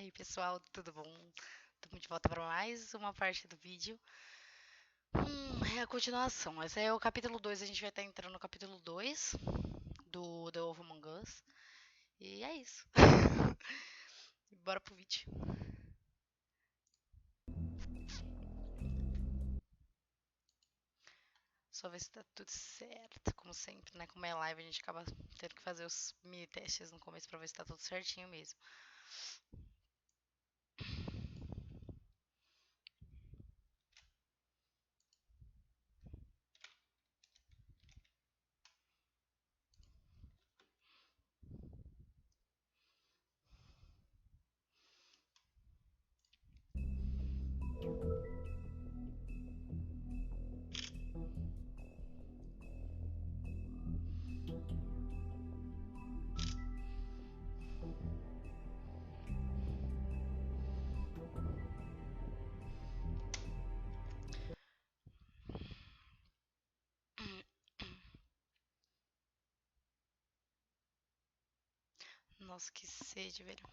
aí, pessoal, tudo bom? Estamos de volta para mais uma parte do vídeo. É a continuação. Esse é o capítulo 2. A gente vai estar entrando no capítulo 2 do The Wolf Among Us. E é isso. Bora pro vídeo. Só ver se tá tudo certo, como sempre, né? Como é live, a gente acaba tendo que fazer os mini testes no começo pra ver se tá tudo certinho mesmo. Nossa, que sede, velho.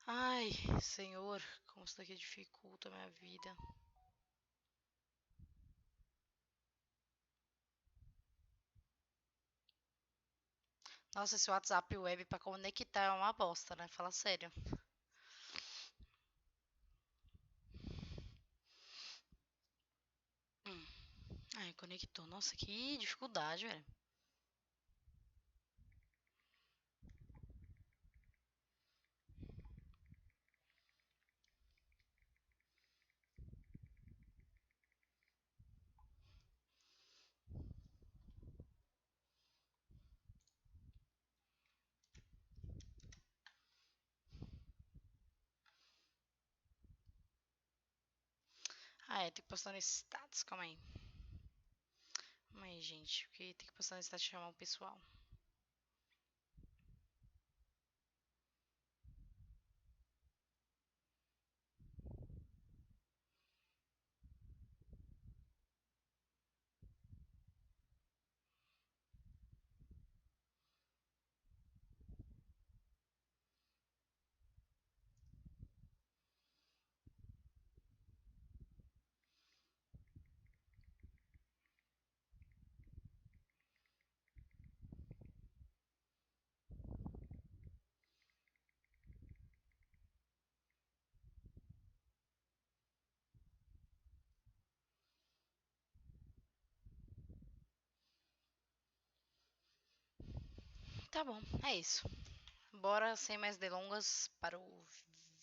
Ai, Senhor, como isso daqui dificulta a minha vida. Nossa, esse WhatsApp web pra conectar é uma bosta, né? Fala sério. Ai, conectou. Nossa, que dificuldade, velho. Ah, é, tem que postar no status, calma aí. Calma aí, gente, porque tem que postar no status e chamar o pessoal. Tá bom, é isso. Bora, sem mais delongas, para o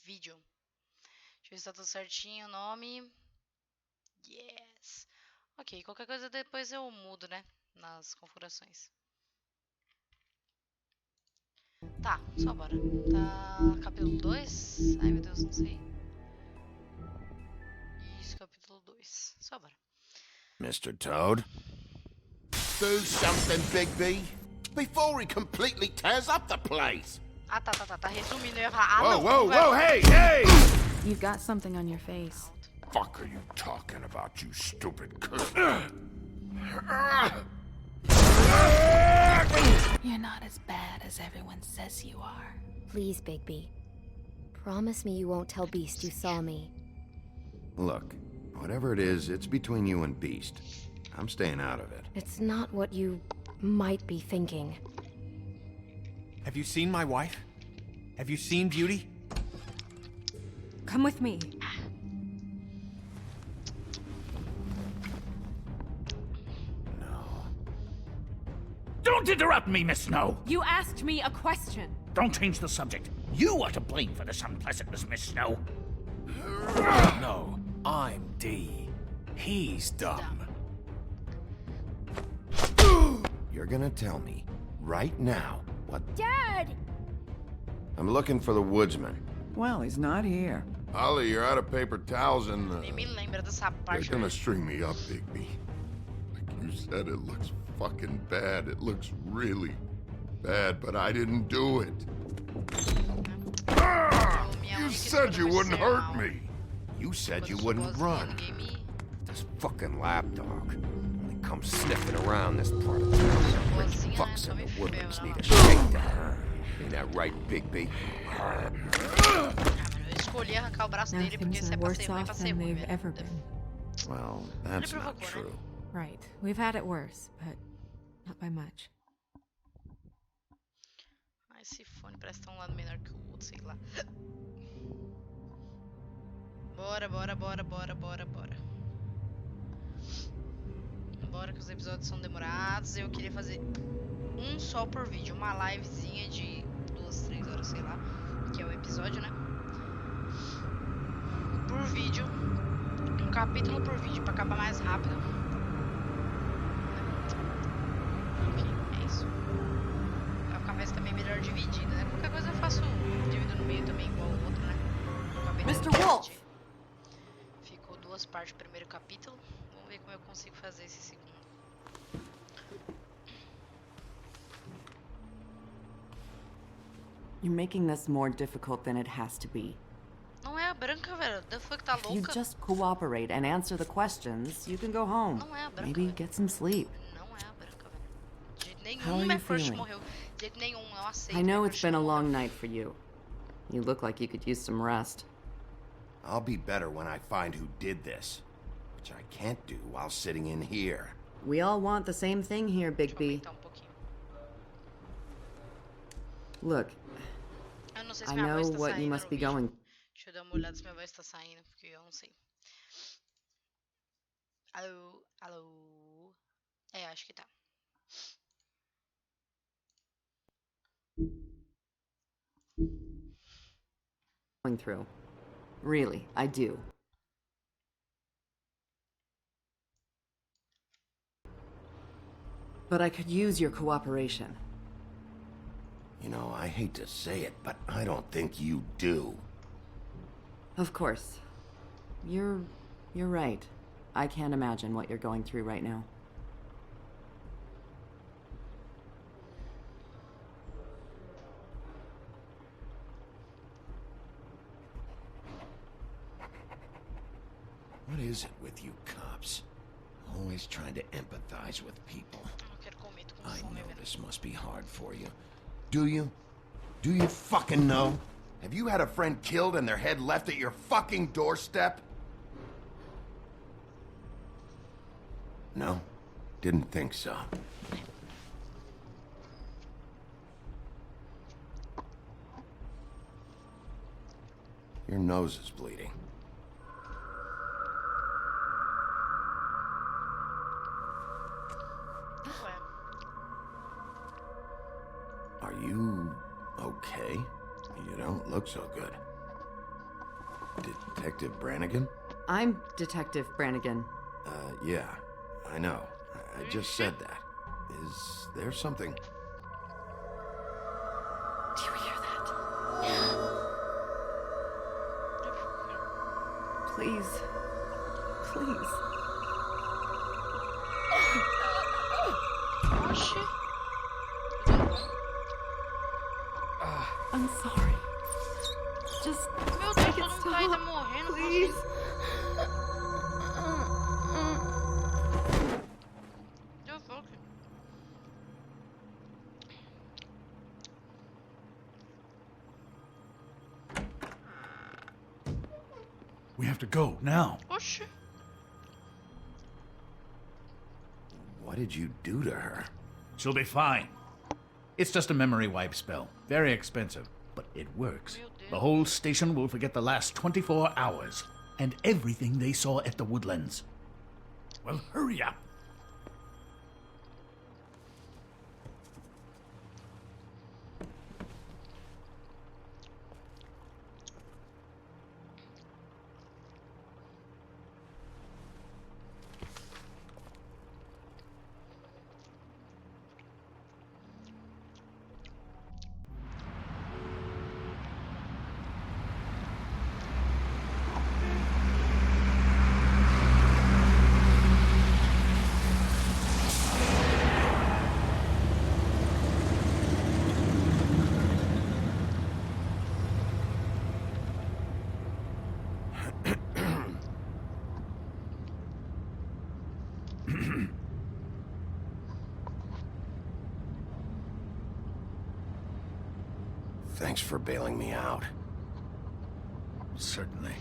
vídeo. Deixa eu ver se tá tudo certinho, nome. Yes. Ok, qualquer coisa depois eu mudo, né? Nas configurações. Tá, só bora. Tá, capítulo 2? Ai, meu Deus, não sei. Isso, capítulo 2. Só bora. Mr. Toad? Do something, Bigby, before he completely tears up the place. Ah, tá resumindo, eu ia falar. Ah, Whoa, não, whoa, não vai- whoa, hey! You've got something on your face. Fuck are you talking about, you stupid You're not as bad as everyone says you are. Please, Bigby. Promise me you won't tell Beast you saw me. Look, whatever it is, it's between you and Beast. I'm staying out of it. It's not what you might be thinking. Have you seen my wife? Have you seen Beauty? Come with me. No. Don't interrupt me, Miss Snow! You asked me a question. Don't change the subject. You are to blame for this unpleasantness, Miss Snow. No, I'm D. He's dumb. You're gonna tell me, right now, what... Dad! I'm looking for the woodsman. Well, he's not here. Ollie, you're out of paper towels and Nem me lembra dessa they're parte. gonna string me up, Bigby. Like you said, it looks fucking bad. It looks really bad, but I didn't do it. You said you wouldn't hurt me. You said you wouldn't run. This fucking lapdog only comes sniffing around this part of town. vozinha, né? fucks Só in me the woodlands ferra. need a shakedown. Ain't that right, Bigby? Ah, mano, eu escolhi arrancar o braço Now dele porque things se are é pra worse ser ruim, é pra off ser than ruim, they've velho. ever been. Well, Ele that's not provocou, né? true. Right. We've had it worse, but not by much. Ai, esse fone parece que tá um lado menor que o outro, sei lá. Bora, bora, bora, bora, bora, bora. Bora que os episódios são demorados. Eu queria fazer um só por vídeo. Uma livezinha de 2, 3 horas, sei lá. Que é o episódio, né? Por vídeo. Um capítulo por vídeo pra acabar mais rápido. Ok, é isso. Vai ficar mais também melhor dividido, né? Qualquer coisa eu faço divido no meio também, igual o outro, né? Eu acabei de Mr. Wolf! dividir. Ficou 2 partes o primeiro capítulo. Vamos ver como eu consigo fazer esse segundo. You're making this more difficult than it has to be. Não é a branca, velho. The fuck, tá If you louca? just cooperate and answer the questions, you can go home. Não é a branca, Maybe velho. get some sleep. Não é a branca, velho. De jeito nenhum, How are minha you crush feeling? morreu. De jeito nenhum, não aceito. I know minha it's crush been a morreu. long night for you. You look like you could use some rest. I'll be better when I find who did this, which I can't do while sitting in here. We all want the same thing here, Deixa eu Bigby. aumentar pouquinho. Look, Eu não sei se I minha voz know tá what you saindo must no be vídeo. going. Deixa eu dar uma olhada se minha voz tá saindo, porque eu não sei. Alô, alô. É, acho que tá. Through. Really, I do. But I could use your cooperation. You know, I hate to say it, but I don't think you do. Of course. You're right. I can't imagine what you're going through right now. What is it with you cops? Always trying to empathize with people. Eu não quero comer, tô com I fome, know velho. this must be hard for you. Do you? Do you fucking know? Have you had a friend killed and their head left at your fucking doorstep? No? Didn't think so. Your nose is bleeding. Ué, Are you okay? You don't look so good. Detective Brannigan? I'm Detective Brannigan. Yeah, I know. I just said that. Is there something? Do you hear that? Please. Please. oxi. Tudo bom? I'm sorry. Just Meu make Deus, it todo mundo tá ainda stop. morrendo. Please. The fuck? We have to go now. Oxi. What did you do to her? She'll be fine. It's just a memory wipe spell. Very expensive, but it works. Meu Deus. The whole station will forget the last 24 hours and everything they saw at the woodlands. Well, hurry up. Thanks for bailing me out. Certainly.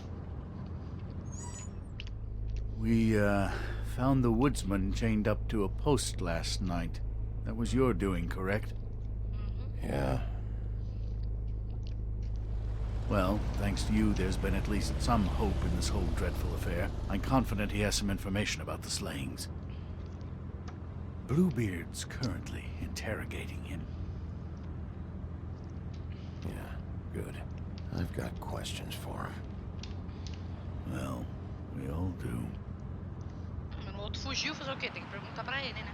We, found the woodsman chained up to a post last night. That was your doing, correct? Yeah. Well, thanks to you, there's been at least some hope in this whole dreadful affair. I'm confident he has some information about the slayings. Bluebeard's currently interrogating him. Yeah, good. I've got questions for him. Well, we all do. Mas o outro fugiu, fazer o quê? Tem que perguntar pra ele, né?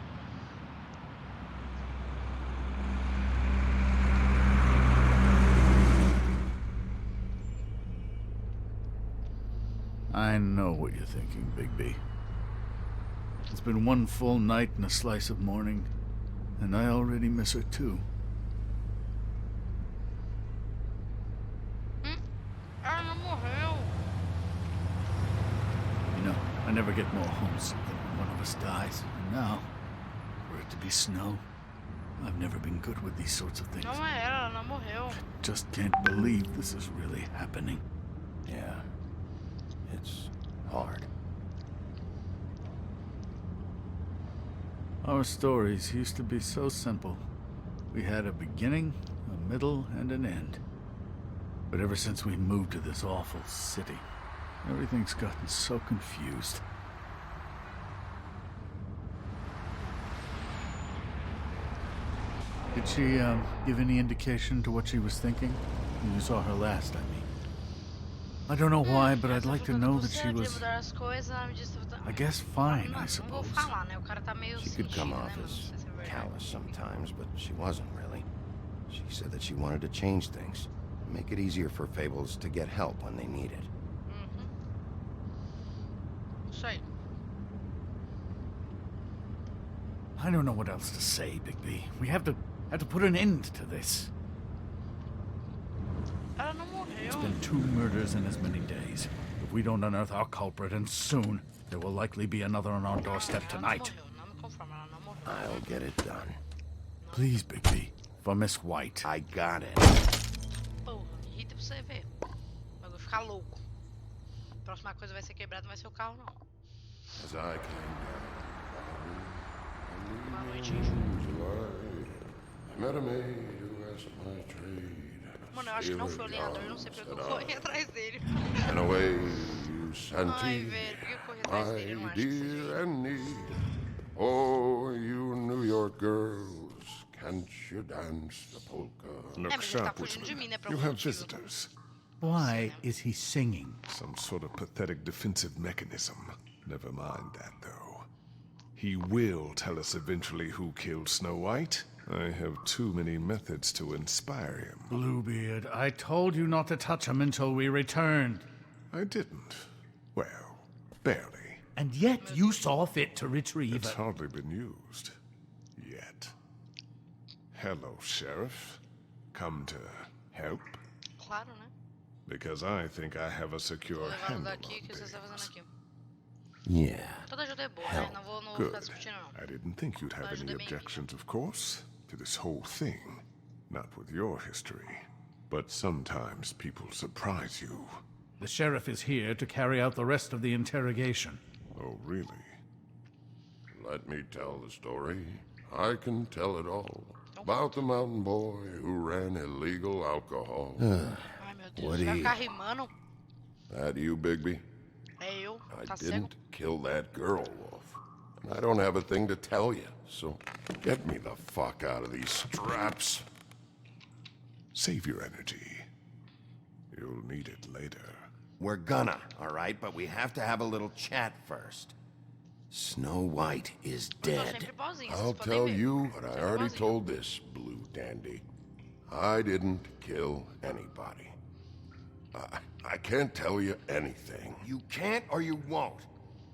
I know what you're thinking, Bigby. It's been one full night and a slice of morning, and I already miss her too. Ela não morreu. You know, I never get more homesick than when one of us dies. And now, for it to be snow, I've never been good with these sorts of things. Não é ela não morreu. Just can't believe this is really happening. Yeah. It's hard. Our stories used to be so simple. We had a beginning, a middle, and an end. But ever since we moved to this awful city, everything's gotten so confused. Did she, give any indication to what she was thinking? When you saw her last, I mean. I don't know why, but I'd like to know that she was, I guess, fine, I Não vou suppose. falar, né? O cara tá meio She could come sentido, off né? as Não sei se é verdade. callous sometimes, but she wasn't really. She said that she wanted to change things, make it easier for Fables to get help when they need it. Isso aí. I don't know what else to say, Bigby. We have to put an end to this. Ela não morreu. It's been 2 murders in as many days. If we don't unearth our culprit, and soon, there will likely be another on our doorstep Ela tonight. não morreu. Não me conformo, ela não morreu. I'll get it done. Please, Bigby. For Miss White. I got it. Porra, me irrita pra você ver. Eu vou ficar louco. A próxima coisa vai ser quebrada, não vai ser o carro, não. As I came Uma noite down em julho. July, I met a maid who asked my trade. Mano, eu acho que não foi o lenhador, não sei porque eu corri atrás dele. And away you sent Ai, velho, por que eu corri atrás dele? Eu não my acho que seja isso. dear Annie. Oh, you New York girls, can't you dance the polka? É, mas ele tá fugindo de mim, né? Por You algum have motivo. visitors. Why is he singing? Some sort of pathetic defensive mechanism. Never mind that, though. He will tell us eventually who killed Snow White. I have too many methods to inspire him. Bluebeard, I told you not to touch him until we returned. I didn't. Well, barely. And yet you saw fit to retrieve It's it. hardly been used. Yet. Hello, Sheriff. Come to help? Claro, né? Because I think I have a secure Vou levá-los handle aqui, on que você está fazendo things. aqui. Yeah. Toda ajuda é boa, né? Não vou Good. ficar discutindo, não. I didn't think you'd have Ajuda any bem. objections, of course, to this whole thing. Not with your history. But sometimes people surprise you. The sheriff is here to carry out the rest of the interrogation. Oh, really? Let me tell the story. I can tell it all. About the mountain boy who ran illegal alcohol. Ai, meu Deus. Woody. Vai ficar rimando? That you, Bigby? É eu. I Tá cego? didn't kill that girl, Wolf. And I don't have a thing to tell you, so get me the fuck out of these straps. Save your energy. You'll need it later. We're gonna, all right? But we have to have a little chat first. Snow White is Eu tô dead. sempre boazinha, I'll vocês podem tell ver. you what I Sempre already boazinha. told this blue dandy. I didn't kill anybody. I can't tell you anything. You can't or you won't.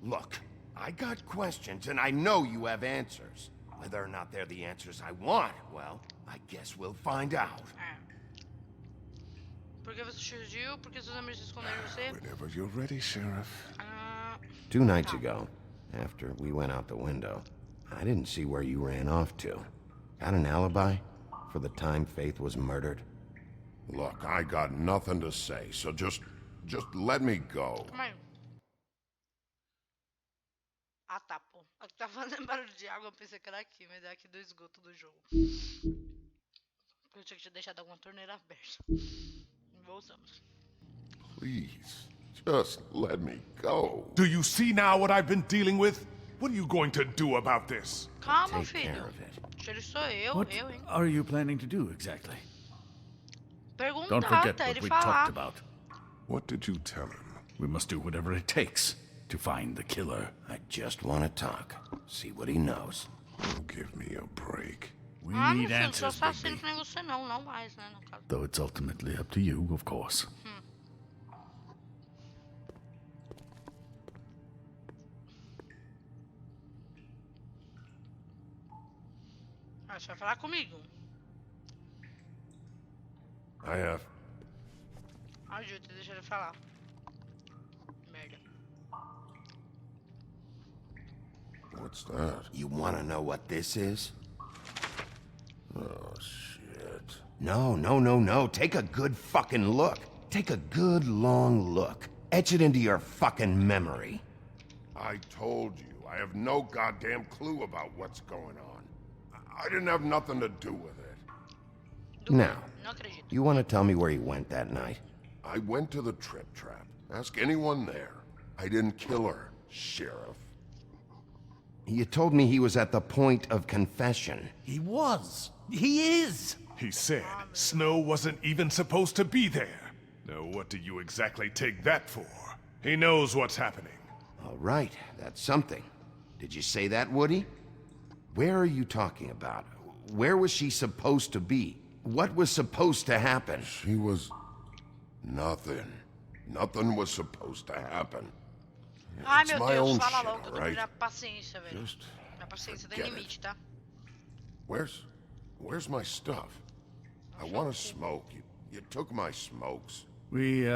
Look, I got questions and I know you have answers. Whether or not they're the answers I want, well, I guess we'll find out. É. Por que você fugiu? Por que seus amigos se esconderam de você? Whenever you're ready, Sheriff. Ah, 2 nights ago, after we went out the window, I didn't see where you ran off to. Got an alibi for the time Faith was murdered? Look, I got nothing to say, so just let me go. Calma aí. Ah, tá, pô. É que tá fazendo barulho de água, eu pensei que era aqui, mas é aqui do esgoto do jogo. Eu tinha que ter deixado alguma torneira aberta. Voltamos. Please, just let me go. Do you see now what I've been dealing with? What are you going to do about this? Calma, Take care filho. of it. Se ele sou eu, What hein? are you planning to do exactly? Perguntar Don't forget até what ele we falar. talked about. What did you tell him? We must do whatever it takes to find the killer. I just want to talk. See what he knows. Oh, give me a break. We Ah, need não, filho, sou answers, assassino Bigby. que nem você não, não mais, né, no caso. Though it's ultimately up to you, of course. Ah, você vai falar comigo? I have... Ajuda, deixa ele falar. Merda. What's that? You want to know what this is? Oh, shit. No. Take a good fucking look. Take a good long look. Etch it into your fucking memory. I told you, I have no goddamn clue about what's going on. I didn't have nothing to do with it. Now, Não acredito. you want to tell me where you went that night? I went to the Trip Trap. Ask anyone there. I didn't kill her, Sheriff. You told me he was at the point of confession. He was. He is. He said Snow wasn't even supposed to be there. Now, what do you exactly take that for? He knows what's happening. All right, that's something. Did you say that, Woody? Where are you talking about? Where was she supposed to be? What was supposed to happen? She was... nothing. Nothing was supposed to happen. Ai, It's meu my Deus, own fala shit, logo, que eu tô alright? perdendo a paciência, velho. Just Minha paciência tem forget it. limite, tá? Where's my stuff? I want to smoke. You took my smokes. We,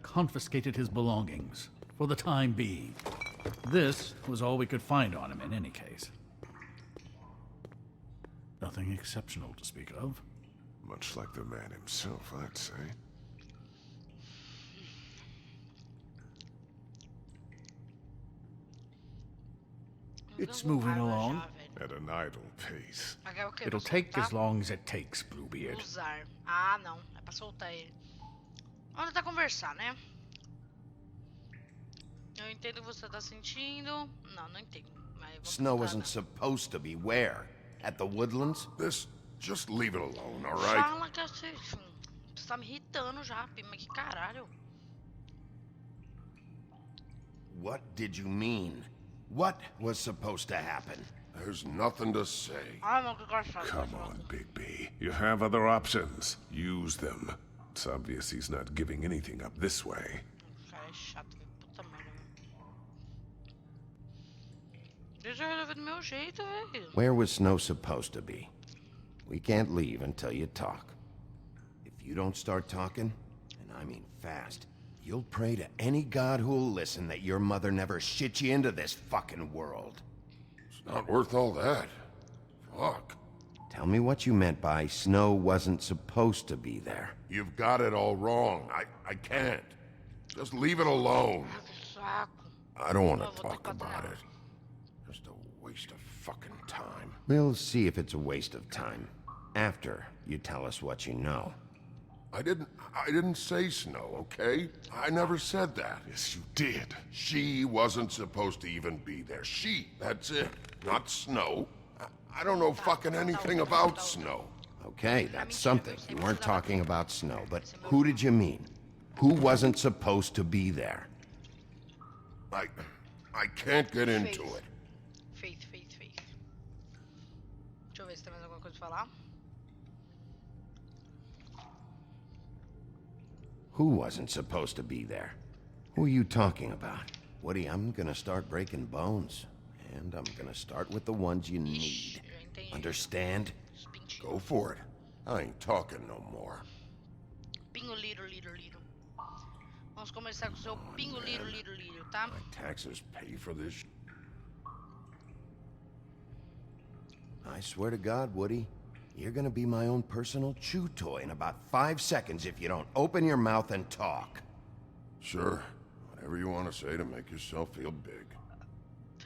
confiscated his belongings, for the time being. This was all we could find on him in any case. Nothing exceptional to speak of. Much like the man himself, I'd say. It's moving along. At an idle pace. Aqui é o quê? It'll Pra take soltar? as long as it takes, Bluebeard. Usar. Ah, não. É pra soltar ele. Vamos tentar conversar, né? Eu entendo o que você tá sentindo. Não, não entendo. Mas vamos Snow tentar, wasn't né? supposed to be where? At the Woodlands? Just leave it alone, alright? Fala, cacete. Você tá me irritando já, mas que caralho. What did you mean? What was supposed to happen? There's nothing to say. Ai, meu, que engraçado. Come on, Bigby. You have other options. Use them. It's obvious he's not giving anything up this way. Esse cara é chato, velho. Puta merda, velho. Deixa eu resolver do meu jeito, velho. Where was Snow supposed to be? We can't leave until you talk. If you don't start talking, and I mean fast, you'll pray to any god who'll listen that your mother never shit you into this fucking world. It's not worth all that. Fuck. Tell me what you meant by Snow wasn't supposed to be there. You've got it all wrong. I can't. Just leave it alone. Ah, que saco. I don't want Eu to vou ter talk que bater about nela. it. Just a waste of fucking time. We'll see if it's a waste of time. After you tell us what you know. I didn't say Snow, okay? I never said that. Yes, you did. She wasn't supposed to even be there. She, that's it. Not Snow. I don't know fucking anything about Snow. Okay, that's something. You weren't talking about Snow, but who did you mean? Who wasn't supposed to be there? I can't get into it. Faith. Deixa eu ver se tem mais alguma coisa pra falar. Who wasn't supposed to be there? Who are you talking about? Woody, I'm gonna start breaking bones. And I'm gonna start with the ones you need. Ixi, eu entendi. Understand? Os pintinhos. Go for it. I ain't talking no more. Pingo liro. Vamos começar com o seu pingo liro, tá? My taxes pay for this. I swear to God, Woody, You're gonna be my own personal chew toy in about 5 seconds if you don't open your mouth and talk. Sure. Whatever you want to say to make yourself feel big.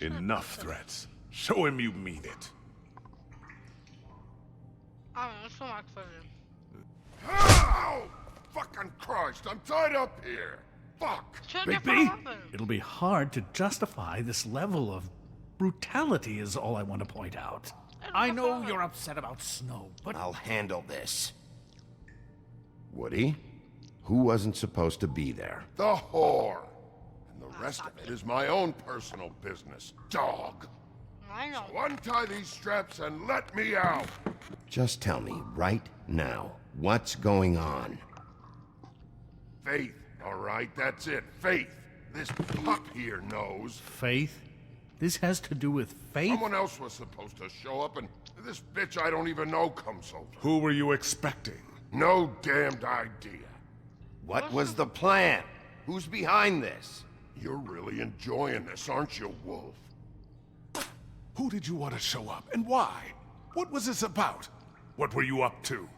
Enough threats. Show him you mean it. Não sou má que fazer. Ow! Fucking Christ, I'm tied up here. Fuck! Bigby, it'll be hard to justify this level of brutality is all I want to point out. I know you're upset about Snow, but I'll handle this. Woody? Who wasn't supposed to be there? The whore! And the rest of it is my own personal business, dog. I know. So untie these straps and let me out! Just tell me right now, what's going on? Faith, all right? That's it, Faith. This pup here knows. Faith? This has to do with Faith? Someone else was supposed to show up, and this bitch I don't even know comes over. Who were you expecting? No damned idea. What was the plan? Who's behind this? You're really enjoying this, aren't you, Wolf? Who did you want to show up, and why? What was this about? What were you up to?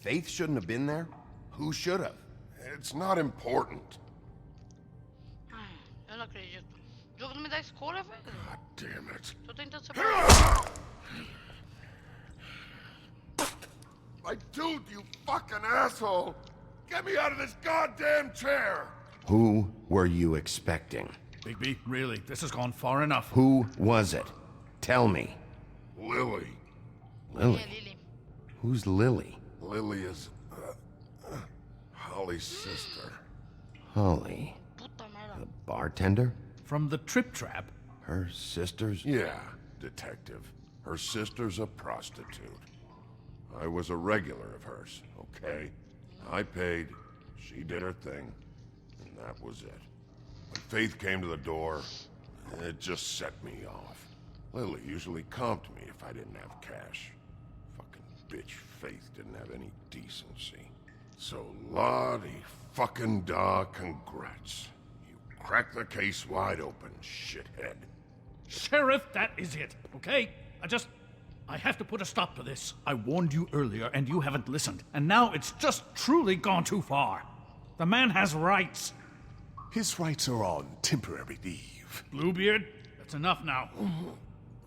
Faith shouldn't have been there? Who should have? It's not important. Eu não acredito. O jogo não me dá escolha, velho. God damn it. Tô tentando saber. My dude, you fucking asshole! Get me out of this goddamn chair! Who were you expecting? Bigby, really, this has gone far enough. Who was it? Tell me. Lily. Lily? Yeah, Lily. Who's Lily? Lily is... Holly's sister. Holly. Puta merda. The bartender? From the Trip Trap? Her sister's? Yeah, detective. Her sister's a prostitute. I was a regular of hers, okay? I paid, she did her thing, and that was it. When Faith came to the door, it just set me off. Lily usually comped me if I didn't have cash. Fucking bitch Faith didn't have any decency. So Lottie fucking da, congrats. You cracked the case wide open, shithead. Sheriff, that is it, okay? I have to put a stop to this. I warned you earlier, and you haven't listened. And now it's just truly gone too far. The man has rights. His rights are on temporary leave. Bluebeard, that's enough now.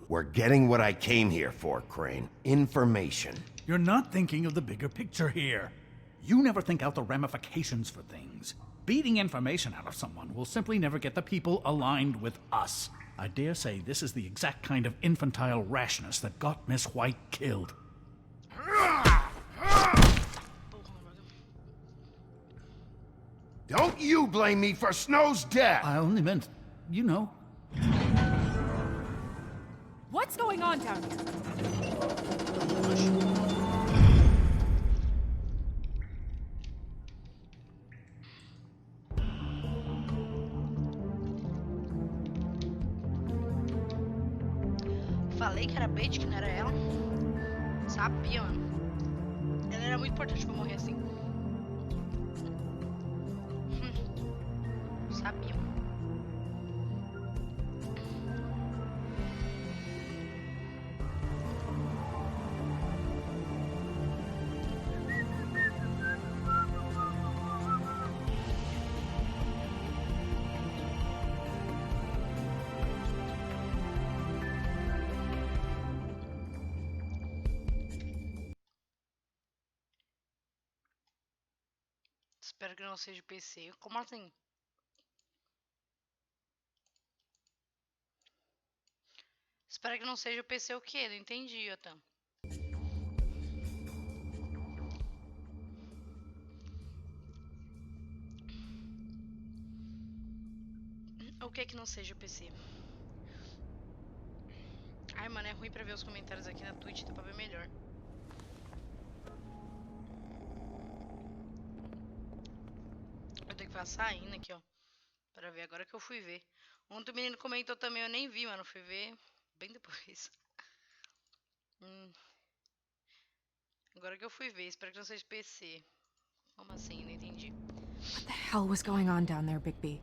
We're getting what I came here for, Crane. Information. You're not thinking of the bigger picture here. You never think out the ramifications for things. Beating information out of someone will simply never get the people aligned with us. I dare say this is the exact kind of infantile rashness that got Miss White killed. Don't you blame me for Snow's death! I only meant, you know. What's going on down here? Falei que era bait, que não era ela. Sabia, mano. Ela era muito importante pra morrer assim. Sabia, mano. Espero que não seja PC. Como assim? Espero que não seja o PC o quê? Não entendi, Otan. O que não seja o PC? Ai, mano, é ruim pra ver os comentários aqui na Twitch, dá pra ver melhor. Eu tenho que ficar saindo aqui, ó. Pra ver, agora que eu fui ver. Ontem o menino comentou também, eu nem vi, mano. Fui ver bem depois. Agora que eu fui ver, espero que não seja PC. Como assim? Não entendi. What the hell was going on down there, Bigby?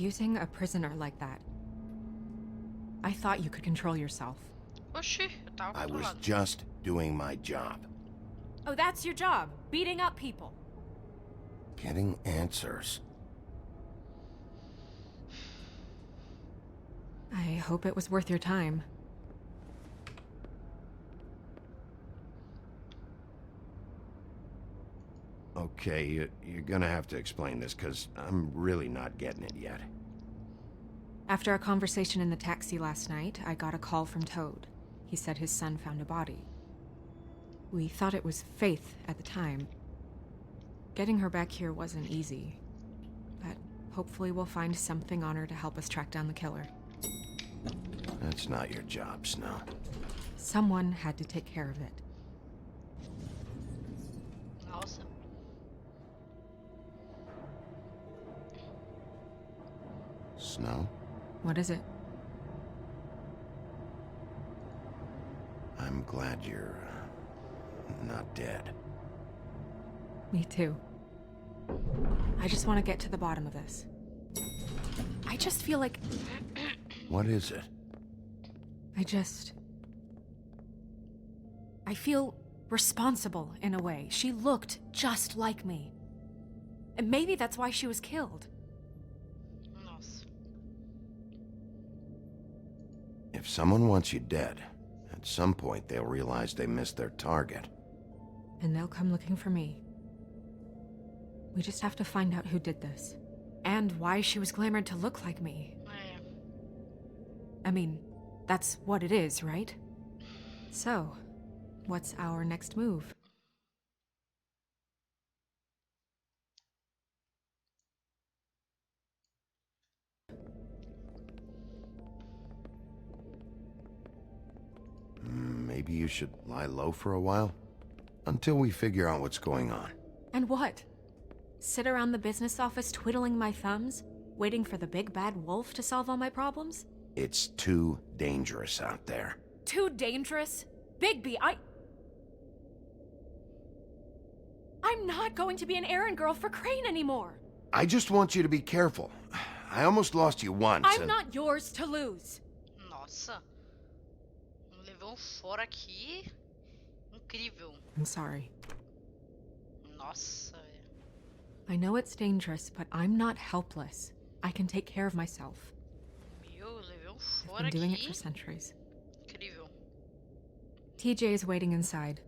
abusing a prisoner like that. I thought you could control yourself. Oxi, eu tava I was controlado. just doing my job. Oh, that's your job, beating up people. Getting answers. I hope it was worth your time. Okay, you're gonna have to explain this, because I'm really not getting it yet. After a conversation in the taxi last night, I got a call from Toad. He said his son found a body. We thought it was Faith at the time. Getting her back here wasn't easy, but hopefully we'll find something on her to help us track down the killer. That's not your job, Snow. Someone had to take care of it. Nossa. Snow? What is it? I'm glad you're not dead. Me too. I just want to get to the bottom of this. I just feel like What is it? I feel responsible in a way. She looked just like me. And maybe that's why she was killed. Nossa. If someone wants you dead, at some point they'll realize they missed their target. And they'll come looking for me. We just have to find out who did this. And why she was glamored to look like me. É. I mean, that's what it is, right? So, what's our next move? Maybe you should lie low for a while? Until we figure out what's going on. And what? Sit around the business office twiddling my thumbs, waiting for the big bad wolf to solve all my problems? It's too dangerous out there. Too dangerous? Bigby, I'm not going to be an errand girl for Crane anymore! I just want you to be careful. I almost lost you once. I'm not yours to lose! Nossa. Levou um fora aqui. Incrível. I'm sorry. Nossa. I know it's dangerous, but I'm not helpless. I can take care of myself. Meu, levei um I've fora been doing it aqui. for centuries. Incrível. TJ is waiting inside.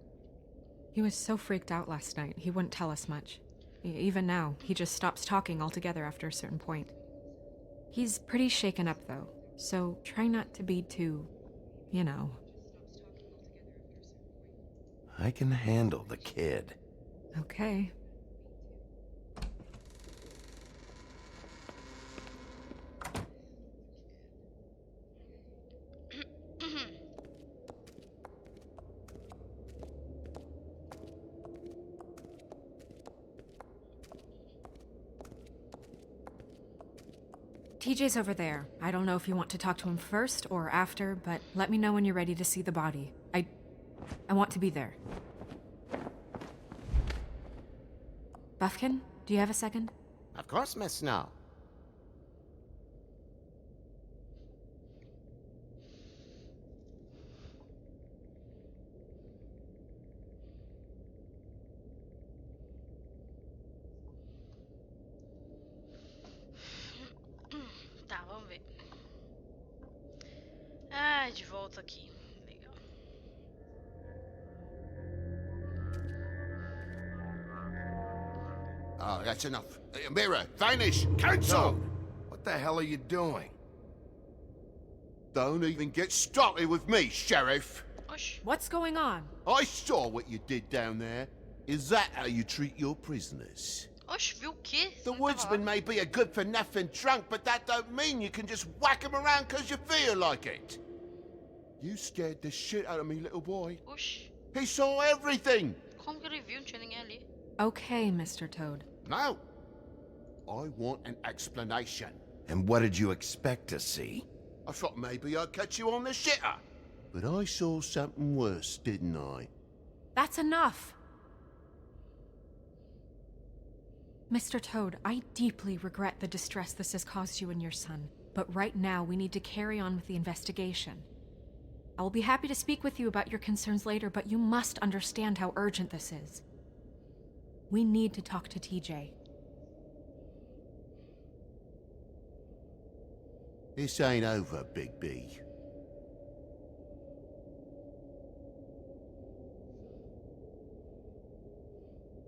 He was so freaked out last night, he wouldn't tell us much. Even now, he just stops talking altogether after a certain point. He's pretty shaken up, though, so try not to be too, you know. I can handle the kid. Okay. TJ's over there. I don't know if you want to talk to him first or after, but let me know when you're ready to see the body. I want to be there. Buffkin, do you have a second? Of course, Miss Snow. Tá, vamos ver. Ah, de volta aqui. Legal. Oh, that's enough. Mirror, vanish, cancel! No. What the hell are you doing? Don't even get started with me, Sheriff. Oxi. What's going on? I saw what you did down there. Is that how you treat your prisoners? Oxi, viu o quê? The Você não tava woodsman lá? may be a good-for-nothing drunk, but that don't mean you can just whack him around because you feel like it. You scared the shit out of me, little boy. Oxi. He saw everything. Como que ele viu? Não tinha ninguém ali. Okay, Mr. Toad. No. I want an explanation. And what did you expect to see? I thought maybe I'd catch you on the shitter. But I saw something worse, didn't I? That's enough. Mr. Toad, I deeply regret the distress this has caused you and your son, but right now we need to carry on with the investigation. I will be happy to speak with you about your concerns later, but you must understand how urgent this is. We need to talk to TJ. This ain't over, Big B.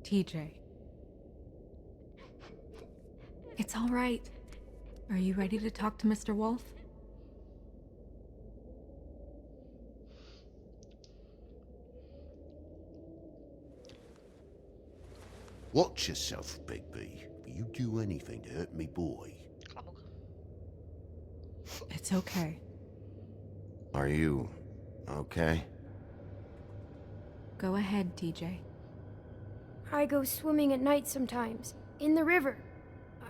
TJ. It's all right. Are you ready to talk to Mr. Wolf? Watch yourself, Big B. If you do anything to hurt me boy. Cala a boca. It's okay. Are you okay? Go ahead, TJ. I go swimming at night sometimes, in the river.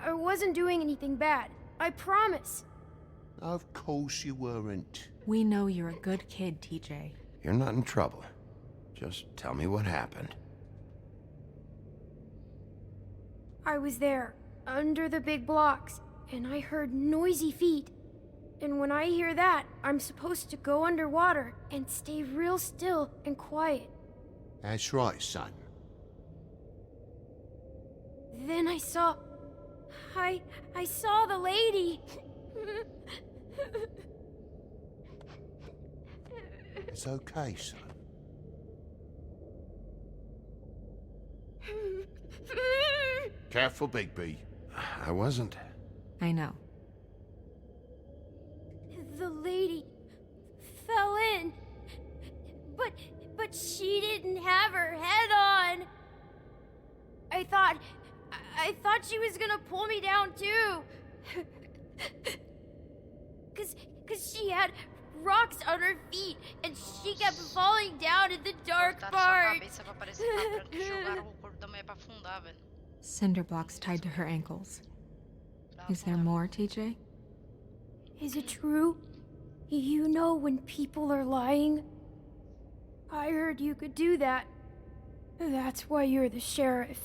I wasn't doing anything bad. I promise. Of course you weren't. We know you're a good kid, TJ. You're not in trouble. Just tell me what happened. I was there, under the big blocks, and I heard noisy feet. And when I hear that, I'm supposed to go underwater and stay real still and quiet. That's right, son. Then I saw the lady. It's okay, son. Careful, Big B. I wasn't. I know. The lady fell in. But she didn't have her head on. I thought she was gonna pull me down too. Cause she had rocks on her feet and she kept falling down in the dark Cortaram sua parts. cabeça pra parecer pra branca e jogaram o corpo da mulher pra afundar, velho. Cinder blocks tied to her ankles. Pra Is there afundar. more, TJ? Is it true? You know when people are lying? I heard you could do that. That's why you're the sheriff.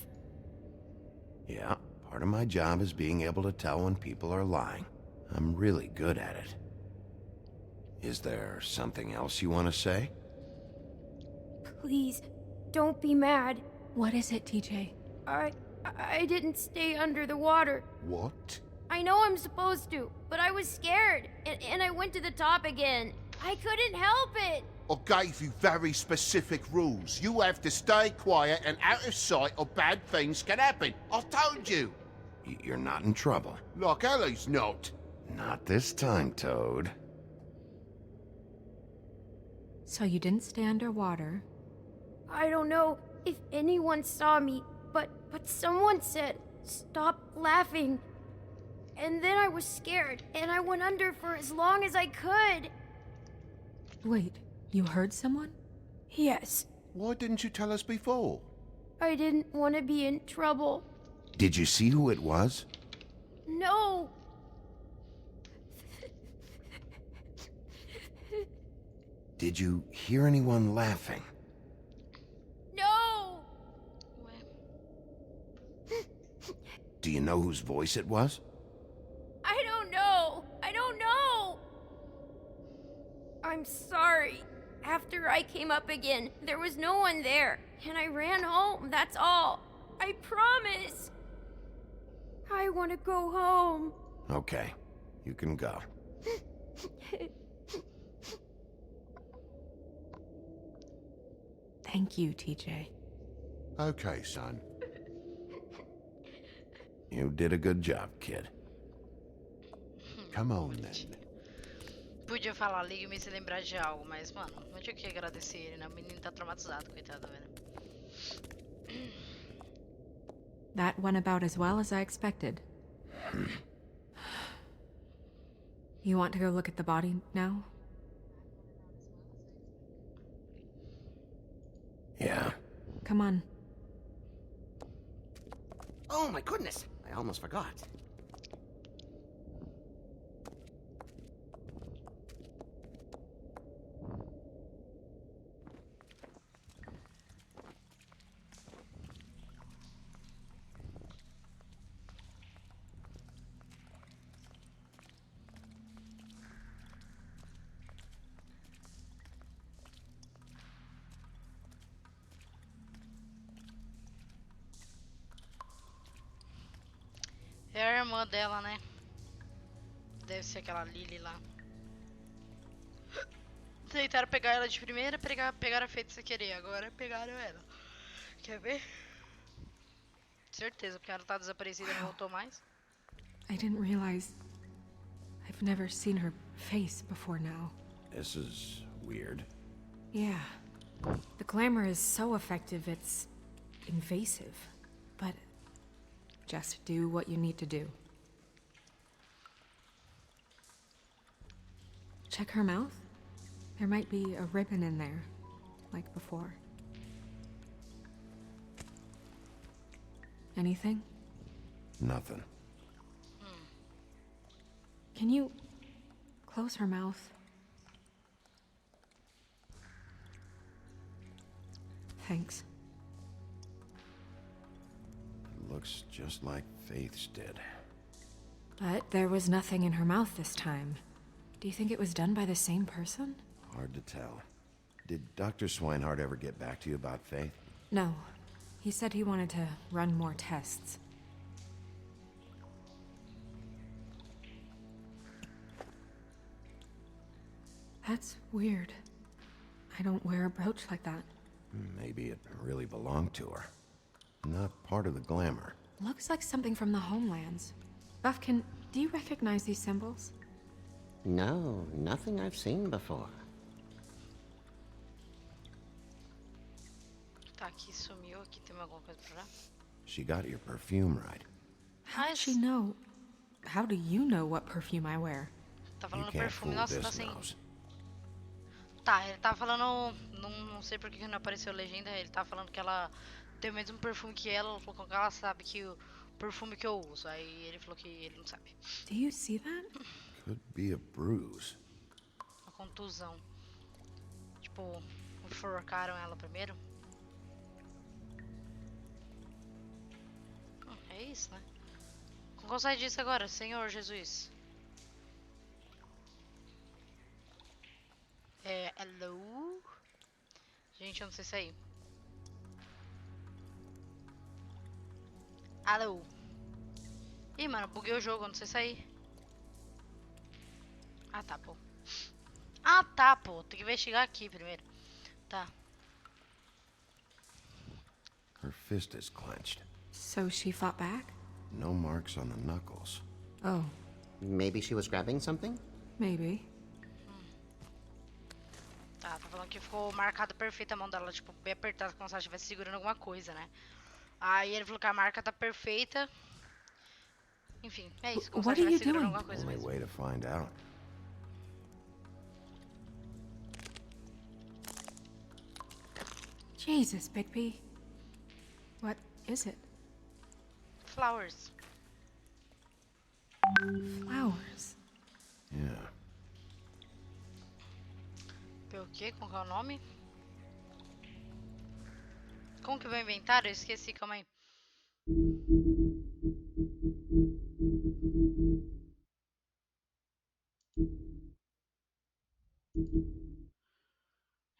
Yeah, part of my job is being able to tell when people are lying. I'm really good at it. Is there something else you want to say? Please, don't be mad. What is it, TJ? I didn't stay under the water. What? I know I'm supposed to, but I was scared, and I went to the top again. I couldn't help it. I gave you very specific rules. You have to stay quiet and out of sight or bad things can happen. I told you. You're not in trouble. Like Ellie's not. Not this time, Toad. So you didn't stay underwater. I don't know if anyone saw me, but someone said, "Stop laughing." And then I was scared, and I went under for as long as I could. Wait, you heard someone? Yes, Why didn't you tell us before? I didn't want to be in trouble. Did you see who it was? No. Did you hear anyone laughing? No. Ué, Do you know whose voice it was? I don't know. I don't know. I'm sorry. After I came up again, there was no one there, and I ran home, that's all. I promise. I want to go home. Okay, you can go. Thank you, TJ. Okay, son. You did a good job, kid. Come on, then. Podia falar, ligue-me se lembrar de algo, mas, mano, não tinha que agradecer ele, né? O menino tá traumatizado, coitado, velho. That went about as well as I expected. You want to go look at the body now? Yeah. Come on. Oh my goodness, I almost forgot. É a irmã dela, né? Deve ser aquela Lily lá. Tentaram pegar ela de primeira, pegaram a feita sem querer. Agora pegaram ela. Quer ver? Certeza, porque ela tá desaparecida e não voltou mais. I didn't realize... I've never seen her face before now. This is weird. Yeah. The glamour is so effective, it's invasive. But just do what you need to do. Check her mouth. There might be a ribbon in there, like before. Anything? Nothing. Can you close her mouth? Thanks. It looks just like Faith's did. But there was nothing in her mouth this time. Do you think it was done by the same person? Hard to tell. Did Dr. Swinehart ever get back to you about Faith? No. He said he wanted to run more tests. That's weird. I don't wear a brooch like that. Maybe it really belonged to her. Not part of the glamour. Looks like something from the homelands. Buffkin, do you recognize these symbols? No, nothing I've seen before. Tá, aqui sumiu. Aqui tem alguma coisa pra lá? She got your perfume right. How did she know? How do you know what perfume I wear? Tá You falando can't perfume. fool Nossa, tá this sem. nose. Tá, ele tava falando. Não sei por que não apareceu legenda. Ele tava falando que ela tem o mesmo perfume que ela. Falou que ela sabe que o perfume que eu uso. Aí ele falou que ele não sabe. Do you see that? Could be a bruise. Uma contusão. Tipo, enforcaram ela primeiro. É isso, né? Como consegue disso agora, Senhor Jesus? Hello? Gente, eu não sei sair. Alô? Ih, mano, buguei o jogo, eu não sei sair. Ah, tá, pô. Ah, tá, pô. Tem que investigar aqui primeiro. Tá. Her fist is clenched. So she fought back? No marks on the knuckles. Oh, Maybe she was grabbing something? maybe. Tá falando que ficou marcada perfeita a mão dela, tipo, bem apertada, como se ela estivesse segurando alguma coisa, né? Aí ele falou que a marca tá perfeita. Enfim, é isso, como se ela What are you estivesse segurando doing? alguma coisa Only mesmo. way to find out. Jesus, Bigby. What is it? Flowers. Flowers. Yeah. O quê? Como que é o nome? Como que vai o inventário? Eu esqueci, calma aí.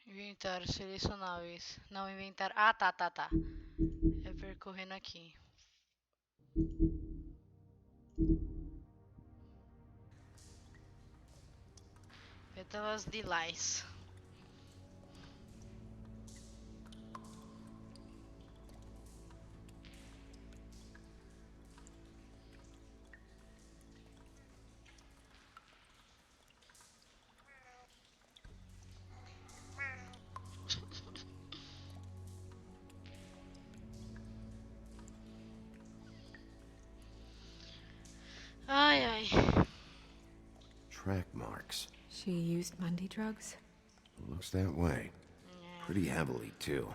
Inventário, selecionáveis. Não, inventário. Ah, tá. É percorrendo aqui. Pétalas de lilás. Ai. Track marks. She used Mundy drugs? Looks that way. Pretty heavily, too.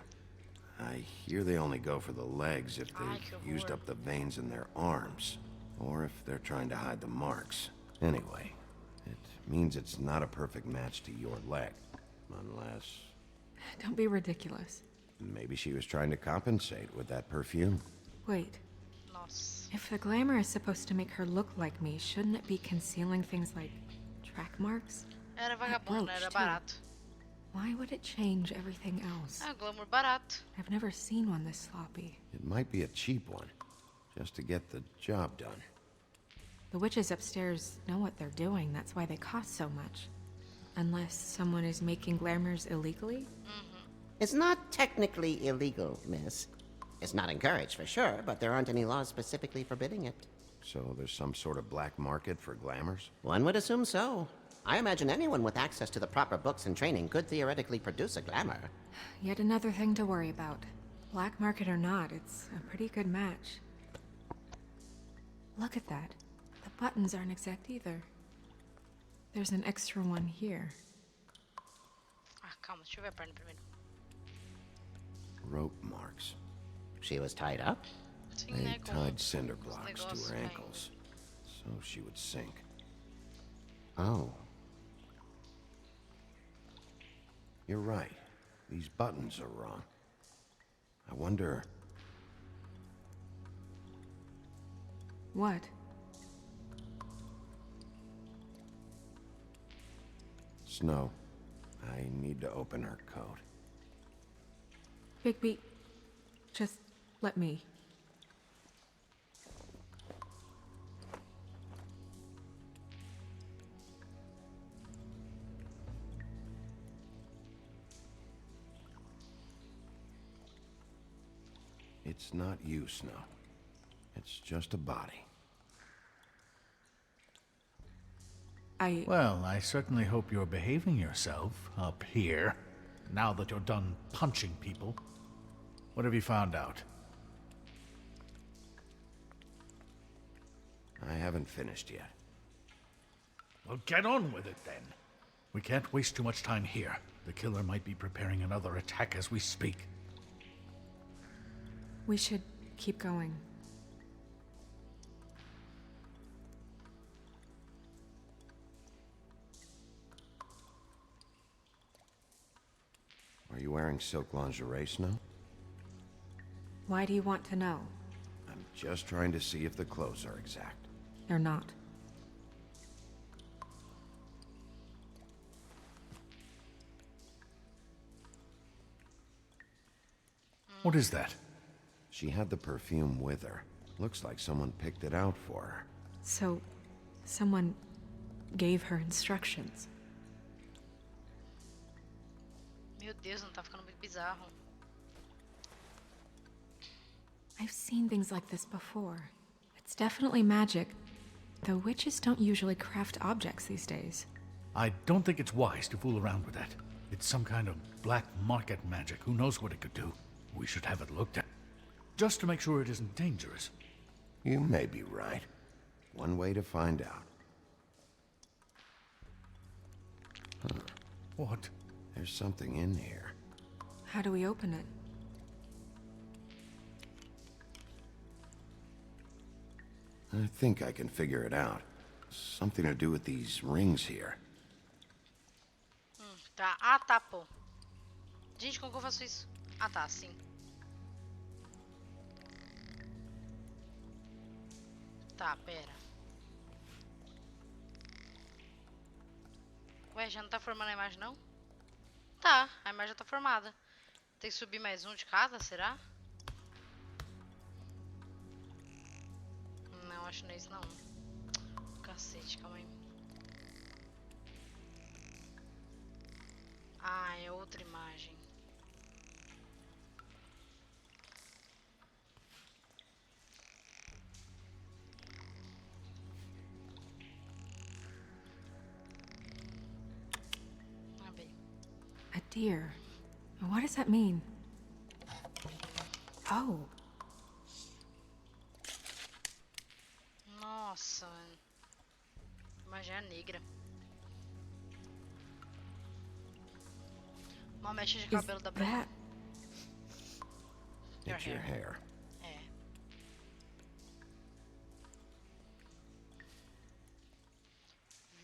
I hear they only go for the legs if they've used up the veins in their arms, or if they're trying to hide the marks. Anyway, it means it's not a perfect match to your leg, unless... Don't be ridiculous. Maybe she was trying to compensate with that perfume. Wait. Nossa. If the glamour is supposed to make her look like me, shouldn't it be concealing things like track marks? Era vagabundo, brooch, era too. barato. Why would it change everything else? Ah, glamour barato. I've never seen one this sloppy. It might be a cheap one, just to get the job done. The witches upstairs know what they're doing. That's why they cost so much. Unless someone is making glamours illegally? It's not technically illegal, miss. It's not encouraged for sure, but there aren't any laws specifically forbidding it. So there's some sort of black market for glamours? One would assume so. I imagine anyone with access to the proper books and training could theoretically produce a glamour. Yet another thing to worry about. Black market or not, it's a pretty good match. Look at that. The buttons aren't exact either. There's an extra one here. Ah, calma, deixa eu ver a perna primeiro. Rope marks. She was tied up? Sim, They né? Com tied cinder os blocks to negócios her caindo. ankles, so she would sink. Oh. You're right. These buttons are wrong. I wonder... What? Snow, I need to open her coat. Bigby, just let me. It's not you, Snow. It's just a body. Well, I certainly hope you're behaving yourself up here, now that you're done punching people. What have you found out? I haven't finished yet. Well, get on with it then. We can't waste too much time here. The killer might be preparing another attack as we speak. We should keep going. Are you wearing silk lingerie, Snow? Why do you want to know? I'm just trying to see if the clothes are exact. They're not. What is that? She had the perfume with her. Looks like someone picked it out for her. So, someone gave her instructions. Meu Deus, não tá ficando muito bizarro. I've seen things like this before. It's definitely magic, though witches don't usually craft objects these days. I don't think it's wise to fool around with that. It's some kind of black market magic. Who knows what it could do? We should have it looked at. Just to make sure it isn't dangerous. You may be right. One way to find out. Huh. What? There's something in here. How do we open it? I think I can figure it out. Something to do with these rings here. Tá. Ah, tá, pô. Gente, como que eu faço isso? Ah, tá, sim. Tá, pera. Ué, já não tá formando a imagem, não? Tá, a imagem já tá formada. Tem que subir mais um de cada, será? Não, acho que não é isso, não. Cacete, calma aí. Ah, é outra imagem. Ah, bem. A deer. What does that mean? Oh. Nossa, mano. Magia negra. Uma mecha de cabelo da Branca. It's your hair. É.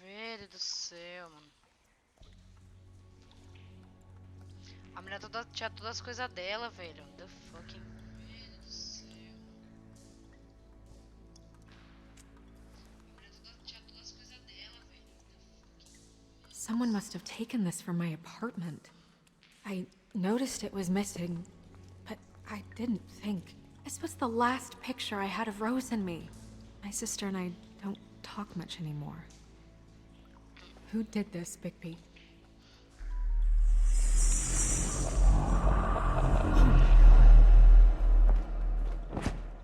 Velho do céu, mano. A menina tinha todas as coisas dela, velho. The fucking. Velho do céu. A menina tinha todas as coisas dela, velho. Someone must have taken this from my apartment. I noticed it was missing, but I didn't think. This was the last picture I had of Rose and me. My sister and I don't talk much anymore. Who did this, Bigby?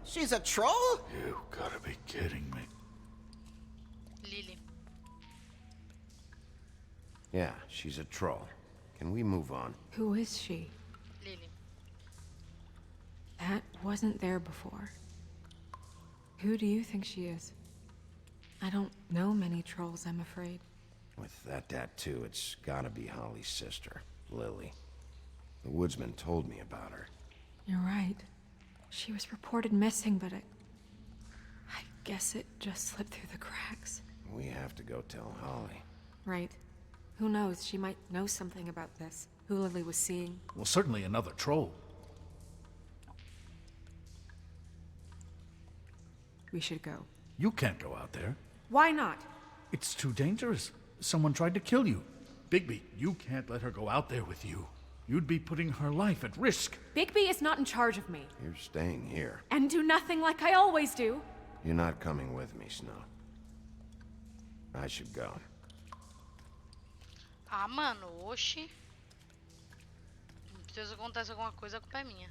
She's a troll? You gotta be kidding me. Lily. Yeah, she's a troll. Can we move on? Who is she? Lily. That wasn't there before. Who do you think she is? I don't know many trolls, I'm afraid. With that tattoo, it's gotta be Holly's sister, Lily. The woodsman told me about her. You're right. She was reported missing, but I guess it just slipped through the cracks. We have to go tell Holly. Right. Who knows? She might know something about this. Who Lily was seeing. Well, certainly another troll. We should go. You can't go out there. Why not? It's too dangerous. Someone tried to kill you. Bigby, you can't let her go out there with you. You'd be putting her life at risk. Bigby is not in charge of me. You're staying here. And do nothing like I always do. You're not coming with me, Snow. I should go. Ah, mano, oxi. Se acontece alguma coisa, a culpa é minha.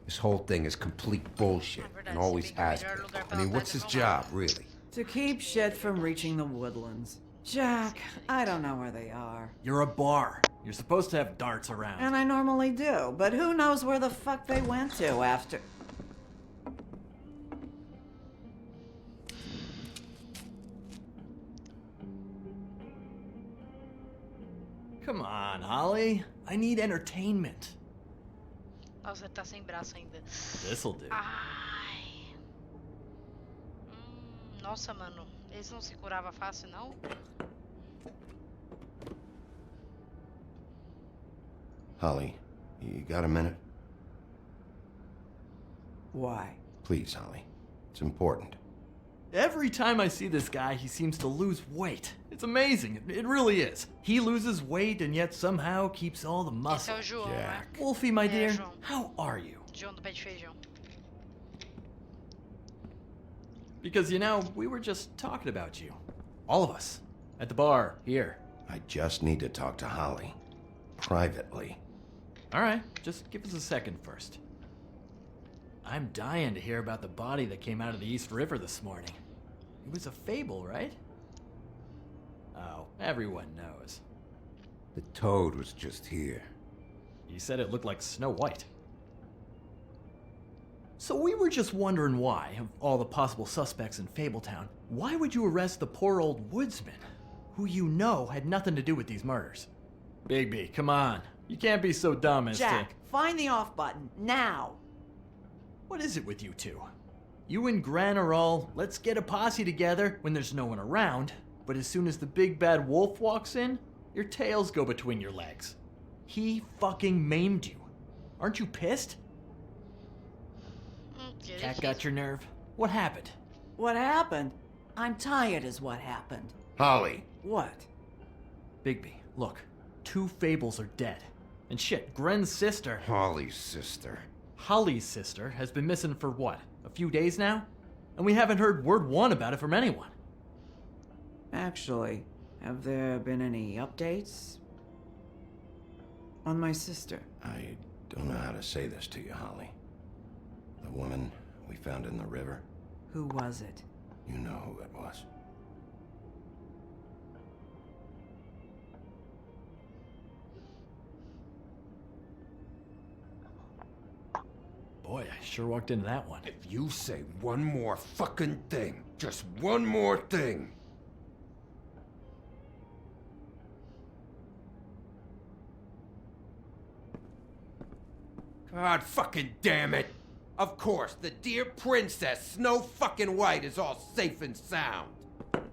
This whole thing is complete bullshit, and always has been. I mean, what's his job, really? To keep shit from reaching the woodlands. Jack, I don't know where they are. You're a bar. You're supposed to have darts around. And I normally do, but who knows where the fuck they went to after... Come on, Holly. I need entertainment. Nossa, ele tá sem braço ainda. This'll do. Ai. Nossa, mano. Esse não se curava fácil, não? Holly, you got a minute? Why? Please, Holly. It's important. Every time I see this guy, he seems to lose weight. It's amazing. It really is. He loses weight and yet somehow keeps all the muscle. Esse é o João, né? Wolfie, my dear, João. how are you? João do pé de feijão. Because, you know, we were just talking about you. All of us. At the bar, here. I just need to talk to Holly. Privately. All right, just give us a second first. I'm dying to hear about the body that came out of the East River this morning. It was a fable, right? Oh, everyone knows. The toad was just here. You said it looked like Snow White. So we were just wondering why, of all the possible suspects in Fabletown, why would you arrest the poor old woodsman, who you know had nothing to do with these murders? Bigby, come on. You can't be so dumb as Jack, find the off button, now! What is it with you two? You and Gran are all, let's get a posse together when there's no one around, but as soon as the big bad wolf walks in, your tails go between your legs. He fucking maimed you. Aren't you pissed? Cat got your nerve? What happened? What happened? I'm tired is what happened. Holly! What? Bigby, look. 2 fables are dead. And shit, Gren's sister... Holly's sister. Holly's sister has been missing for what? A few days now? And we haven't heard word one about it from anyone. Actually, have there been any updates? On my sister? I don't know how to say this to you, Holly. The woman we found in the river. Who was it? You know who it was. Boy, I sure walked into that one. If you say one more fucking thing, just one more thing. God fucking damn it! Of course, the dear princess, Snow fucking White, is all safe and sound.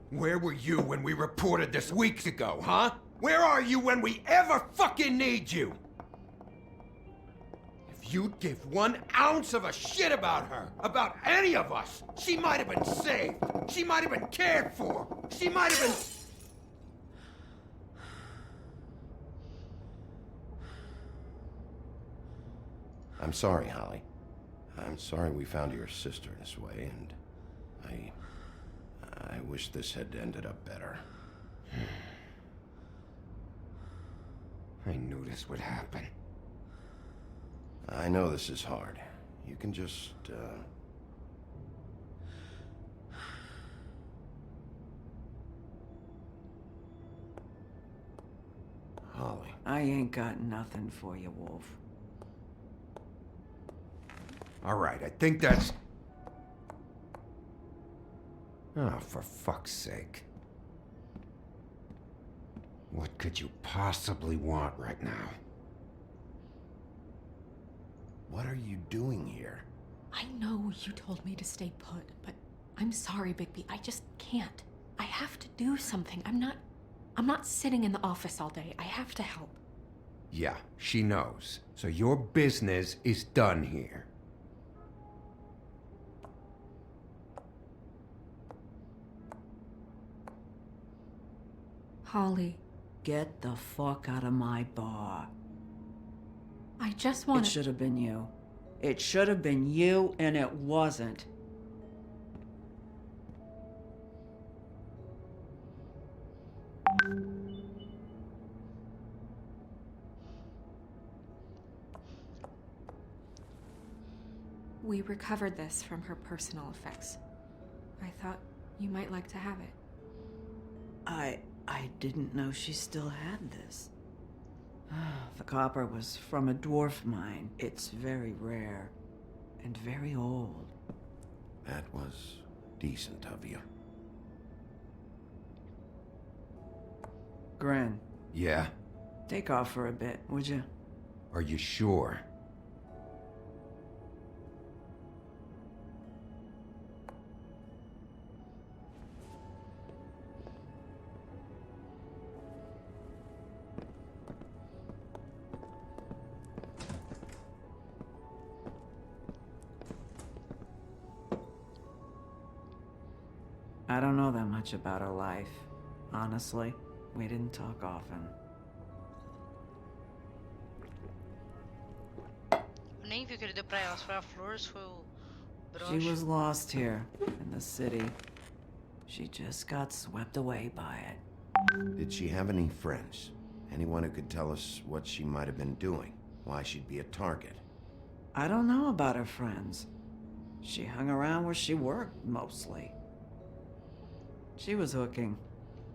Where were you when we reported this weeks ago, huh? Where are you when we ever fucking need you? If you'd give 1 ounce of a shit about her, about any of us, she might have been saved. She might have been cared for. She might have been... I'm sorry, Holly. I'm sorry we found your sister this way, and I wish this had ended up better. I knew this would happen. I know this is hard. You can just, Holly. I ain't got nothing for you, Wolf. All right, I think that's... Oh, for fuck's sake. What could you possibly want right now? What are you doing here? I know you told me to stay put, but I'm sorry, Bigby. I just can't. I have to do something. I'm not sitting in the office all day. I have to help. Yeah, she knows. So your business is done here. Holly, Get the fuck out of my bar. I just want It to... should have been you. It should have been you, and it wasn't. We recovered this from her personal effects. I thought you might like to have it. I didn't know she still had this. The copper was from a dwarf mine. It's very rare and very old. That was decent of you. Gren, Yeah? take off for a bit, would you? Are you sure? I don't know that much about her life. Honestly, we didn't talk often. Eu nem vi o que ele deu pra ela. Se foi a flor, se foi o She broche. was lost here, in the city. She just got swept away by it. Did she have any friends? Anyone who could tell us what she might have been doing? Why she'd be a target? I don't know about her friends. She hung around where she worked, mostly. She was hooking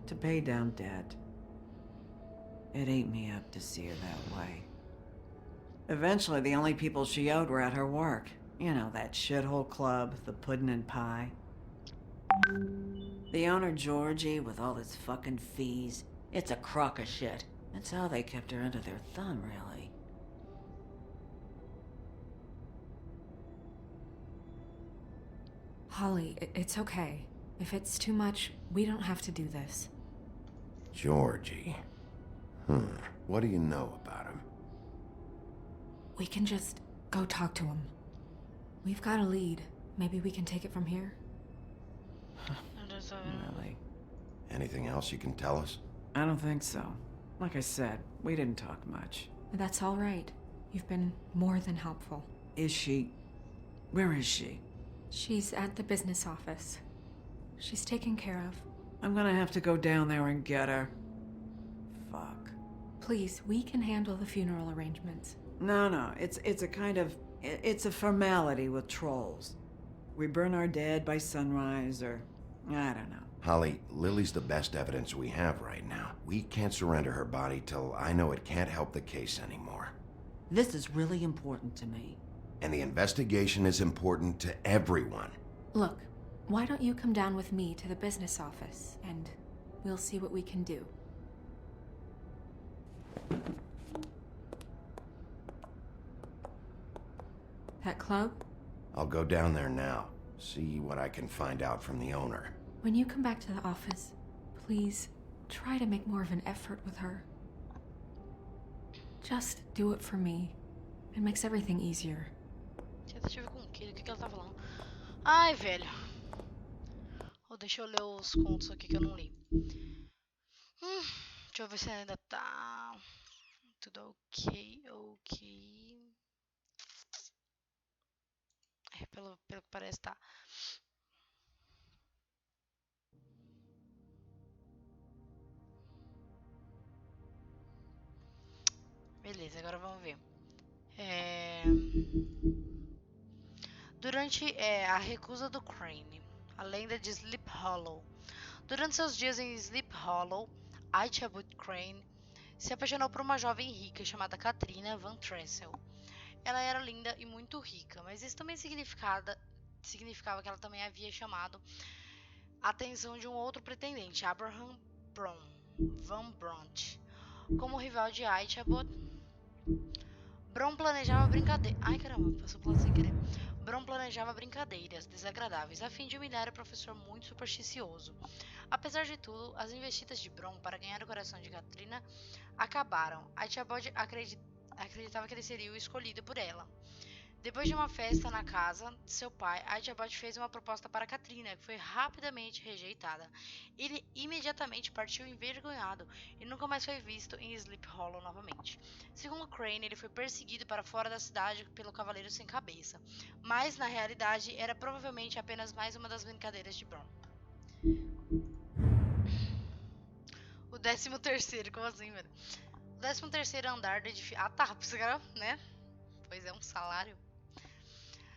to pay down debt. It ate me up to see her that way. Eventually, the only people she owed were at her work. You know, that shithole club, the Puddin' and Pie. The owner, Georgie, with all his fucking fees, it's a crock of shit. That's how they kept her under their thumb, really. Holly, it's okay. If it's too much, we don't have to do this. Georgie. What do you know about him? We can just go talk to him. We've got a lead. Maybe we can take it from here? Really? Anything else you can tell us? I don't think so. Like I said, we didn't talk much. That's all right. You've been more than helpful. Is she... Where is she? She's at the business office. She's taken care of. I'm gonna have to go down there and get her. Fuck. Please, we can handle the funeral arrangements. No, it's a kind of... It's a formality with trolls. We burn our dead by sunrise, or... I don't know. Holly, Lily's the best evidence we have right now. We can't surrender her body till I know it can't help the case anymore. This is really important to me. And the investigation is important to everyone. Look, why don't you come down with me to the business office, and we'll see what we can do. That club? I'll go down there now, see what I can find out from the owner. When you come back to the office, please try to make more of an effort with her. Just do it for me. It makes everything easier. Tentativa com o quê? Do que ela tá falando? Ai, velho. Oh, deixa eu ler os contos aqui que eu não li. Deixa eu ver se ainda tá tudo ok. Pelo que parece, tá. Beleza, agora vamos ver. Durante a recusa do Crane, a lenda de Sleep Hollow. Durante seus dias em Sleep Hollow, Ichabod Crane se apaixonou por uma jovem rica chamada Katrina Van Tressel. Ela era linda e muito rica, mas isso também significava que ela também havia chamado a atenção de um outro pretendente, Abraham Van Brunt. Como rival de Ichabod, Bron planejava brincadeiras. Ai caramba, passou pro lado sem querer. Bron planejava brincadeiras desagradáveis a fim de humilhar o professor muito supersticioso. Apesar de tudo, as investidas de Bron para ganhar o coração de Katrina acabaram. Ichabod acreditava que ele seria o escolhido por ela. Depois de uma festa na casa de seu pai, Ichabod fez uma proposta para Katrina, que foi rapidamente rejeitada. Ele imediatamente partiu envergonhado e nunca mais foi visto em Sleep Hollow novamente. Segundo Crane, ele foi perseguido para fora da cidade pelo Cavaleiro Sem Cabeça, mas na realidade era provavelmente apenas mais uma das brincadeiras de Bron. O 13º, como assim, velho? O 13º andar do edifício... Ah tá, esse cara, né? Pois é, um salário.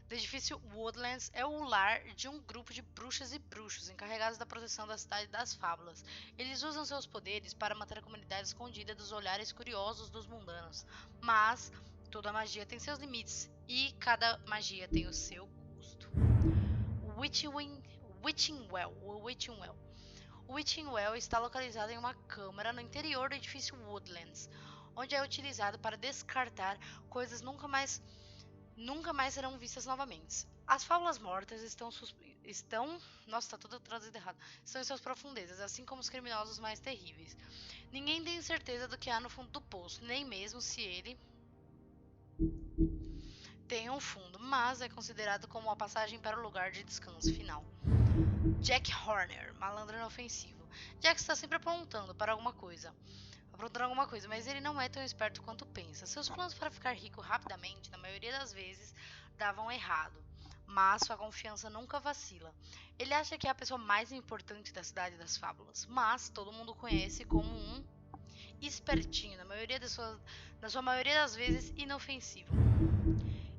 Do edifício Woodlands é o lar de um grupo de bruxas e bruxos encarregados da proteção da cidade das fábulas. Eles usam seus poderes para manter a comunidade escondida dos olhares curiosos dos mundanos. Mas toda magia tem seus limites e cada magia tem o seu custo. Witching Well está localizado em uma câmara no interior do edifício Woodlands, onde é utilizado para descartar coisas nunca mais serão vistas novamente. As fábulas mortas nossa, tá tudo traduzido errado. Estão em suas profundezas, assim como os criminosos mais terríveis. Ninguém tem certeza do que há no fundo do poço, nem mesmo se ele tem um fundo, mas é considerado como uma passagem para o lugar de descanso final. Jack Horner, malandro inofensivo. Jack está sempre aprontando alguma coisa, mas ele não é tão esperto quanto pensa. Seus planos para ficar rico rapidamente, na maioria das vezes, davam errado, mas sua confiança nunca vacila. Ele acha que é a pessoa mais importante da cidade das fábulas, mas todo mundo o conhece como um espertinho, na sua maioria das vezes inofensivo.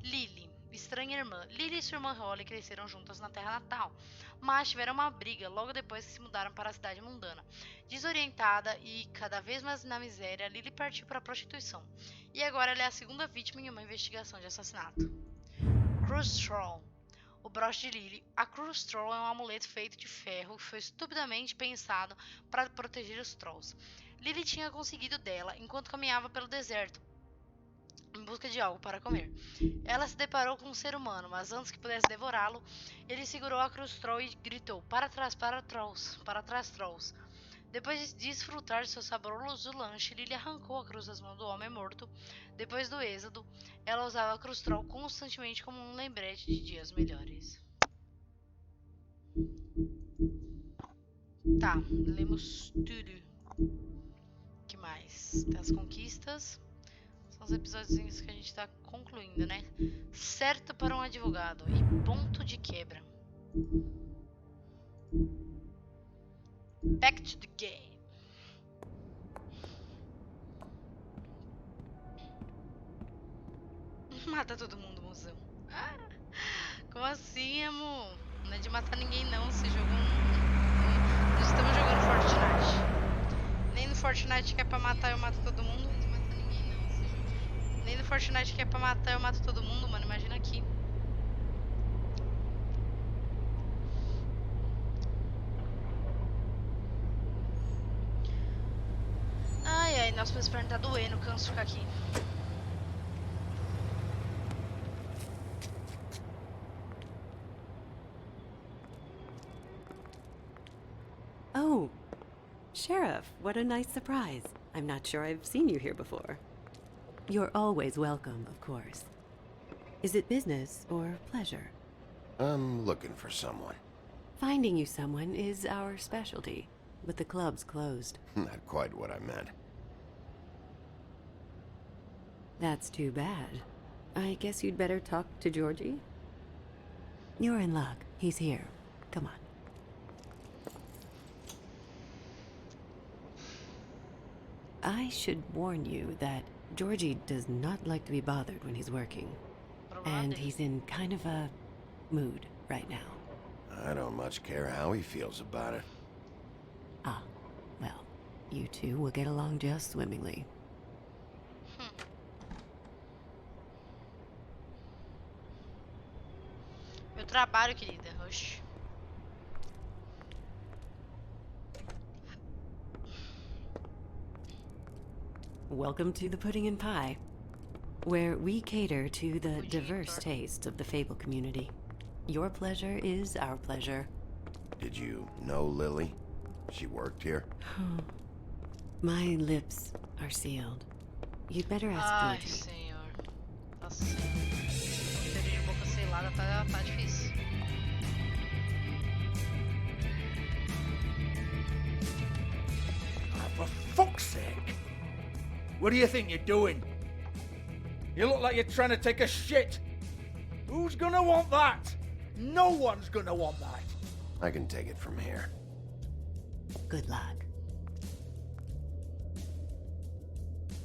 Lily, estranha irmã. Lily e sua irmã Holly cresceram juntas na terra natal, mas tiveram uma briga logo depois que se mudaram para a cidade mundana. Desorientada e cada vez mais na miséria, Lily partiu para a prostituição, e agora ela é a segunda vítima em uma investigação de assassinato. Cruise Troll. O broche de Lily. A Cruise Troll é um amuleto feito de ferro que foi estupidamente pensado para proteger os Trolls. Lily tinha conseguido dela enquanto caminhava pelo deserto, em busca de algo para comer. Ela se deparou com um ser humano, mas antes que pudesse devorá-lo, ele segurou a Cruz Troll e gritou: para trás, Trolls. Depois de desfrutar de seu saboroso lanche, Lily arrancou a cruz das mãos do homem morto. Depois do êxodo, ela usava a Cruz Troll constantemente como um lembrete de dias melhores. Tá, lemos tudo. O que mais? Tem as conquistas. São os episódios que a gente tá concluindo, né? Certo para um advogado e ponto de quebra. Back to the game. Mata todo mundo, mozão. Ah, como assim, amor? Não é de matar ninguém não, esse jogo não estamos jogando Fortnite. Nem no Fortnite que é pra matar eu mato todo mundo. Nem no Fortnite que é pra matar eu mato todo mundo, mano. Imagina aqui. Ai, nossa, minhas pernas tá doendo, canso de ficar aqui. Oh, Sheriff, what a nice surprise. I'm not sure I've seen you here before. You're always welcome, of course. Is it business or pleasure? I'm looking for someone. Finding you someone is our specialty, but the club's closed. Not quite what I meant. That's too bad. I guess you'd better talk to Georgie? You're in luck. He's here. Come on. I should warn you that Georgie does not like to be bothered when he's working. And he's in kind of a mood right now. I don't much care how he feels about it. Ah, well, you two will get along just swimmingly. Meu trabalho, querida. Oxi. Welcome to the Pudding and Pie, where we cater to the diverse tastes of the Fable community. Your pleasure is our pleasure. Did you know Lily? She worked here? My lips are sealed. You'd better ask Ai, Georgie. senhor. Nossa senhora. Roteiro de boca selada tá difícil. Oh, for fuck's sake! What do you think you're doing? You look like you're trying to take a shit. Who's gonna want that? No one's gonna want that. I can take it from here. Good luck.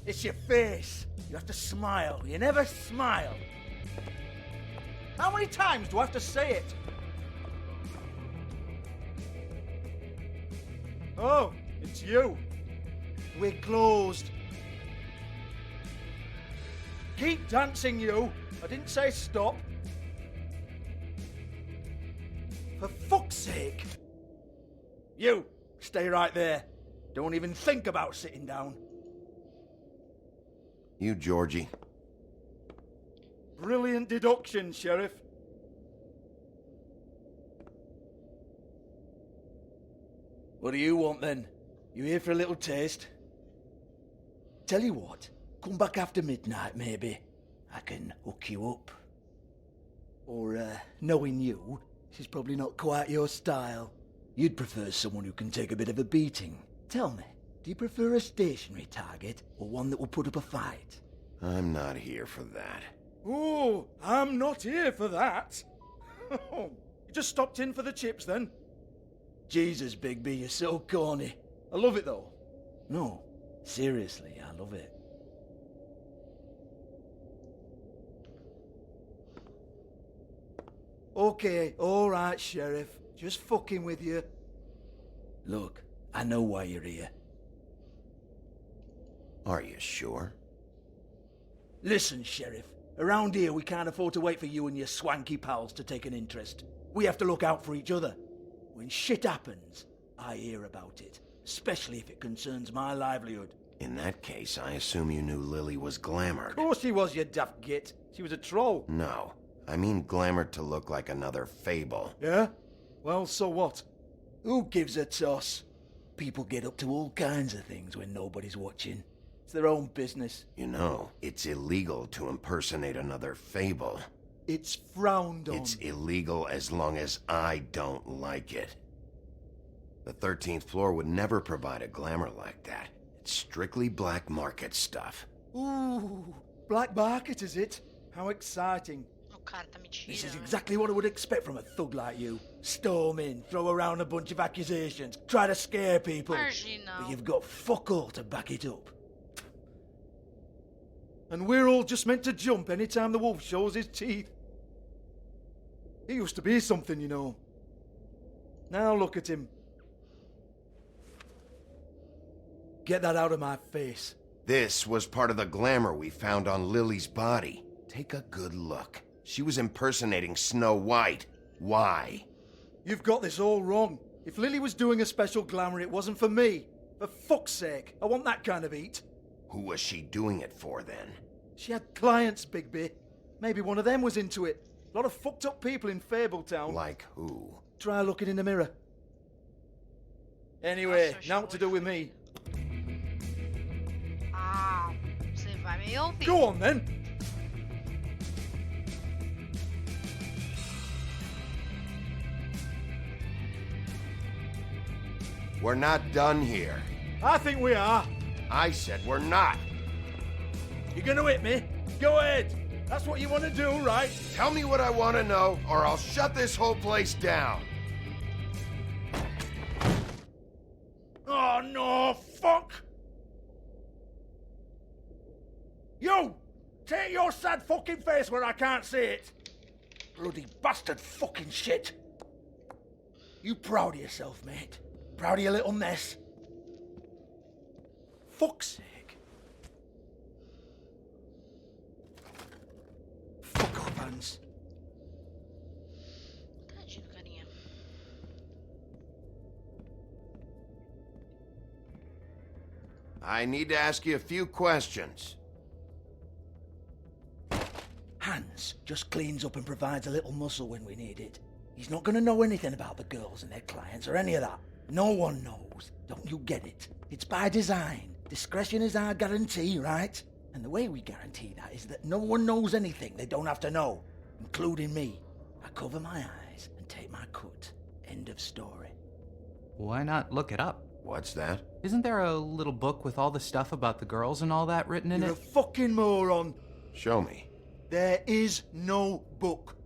It's your face. You have to smile. You never smile. How many times do I have to say it? Oh, it's you. We're closed. Keep dancing, you. I didn't say stop. For fuck's sake. You, stay right there. Don't even think about sitting down. You, Georgie. Brilliant deduction, Sheriff. What do you want then? You here for a little taste? Tell you what, come back after midnight maybe. I can hook you up. Or, knowing you, this is probably not quite your style. You'd prefer someone who can take a bit of a beating. Tell me, do you prefer a stationary target or one that will put up a fight? I'm not here for that. Oh, I'm not here for that. You just stopped in for the chips then? Jesus, Bigby, you're so corny. I love it though. No, seriously, I love it. Okay, alright, Sheriff. Just fucking with you. Look, I know why you're here. Are you sure? Listen, Sheriff. Around here, we can't afford to wait for you and your swanky pals to take an interest. We have to look out for each other. When shit happens, I hear about it. Especially if it concerns my livelihood. In that case, I assume you knew Lily was glamored. Of course she was, you daft git. She was a troll. No. I mean glamored to look like another fable. Yeah? Well, so what? Who gives a toss? People get up to all kinds of things when nobody's watching. It's their own business. You know, it's illegal to impersonate another fable. It's frowned on. It's illegal as long as I don't like it. The 13th floor would never provide a glamour like that. It's strictly black market stuff. Ooh, black market is it? How exciting. This is exactly what I would expect from a thug like you. Storm in, throw around a bunch of accusations, try to scare people. But you've got fuck all to back it up. And we're all just meant to jump any time the wolf shows his teeth. He used to be something, you know. Now look at him. Get that out of my face. This was part of the glamour we found on Lily's body. Take a good look. She was impersonating Snow White. Why? You've got this all wrong. If Lily was doing a special glamour, it wasn't for me. For fuck's sake, I want that kind of eat. Who was she doing it for, then? She had clients, Bigby. Maybe one of them was into it. A lot of fucked up people in Fabletown. Like who? Try looking in the mirror. Anyway, now what to do with me. Ah, você vai me ouvir. Go on, then. We're not done here. I think we are. I said we're not. You're gonna hit me? Go ahead. That's what you want to do, right? Tell me what I want to know, or I'll shut this whole place down. Oh no, fuck! You! Take your sad fucking face where I can't see it! Bloody bastard fucking shit! You proud of yourself, mate? Proud of your little mess? Fuck's sake. Fuck off, Hans. Tadinho, carinha. I need to ask you a few questions. Hans just cleans up and provides a little muscle when we need it. He's not gonna know anything about the girls and their clients or any of that. No one knows. Don't you get it? It's by design. Discretion is our guarantee, right? And the way we guarantee that is that no one knows anything they don't have to know, including me. I cover my eyes and take my cut. End of story. Why not look it up? What's that? Isn't there a little book with all the stuff about the girls and all that written in You're it? a fucking moron. Show me. There is no book.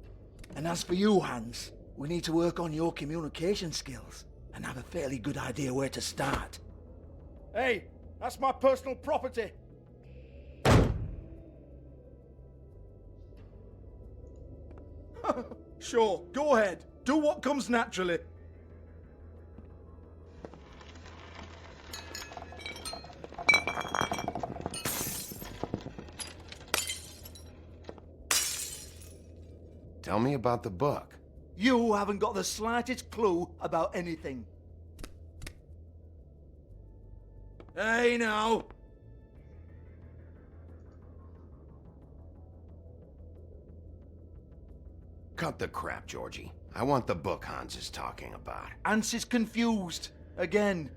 And as for you, Hans, we need to work on your communication skills and have a fairly good idea where to start. Hey, that's my personal property. Sure, go ahead. Do what comes naturally. Tell me about the book. You haven't got the slightest clue about anything. Hey, now. Cut the crap, Georgie. I want the book Hans is talking about. Hans is confused. Again.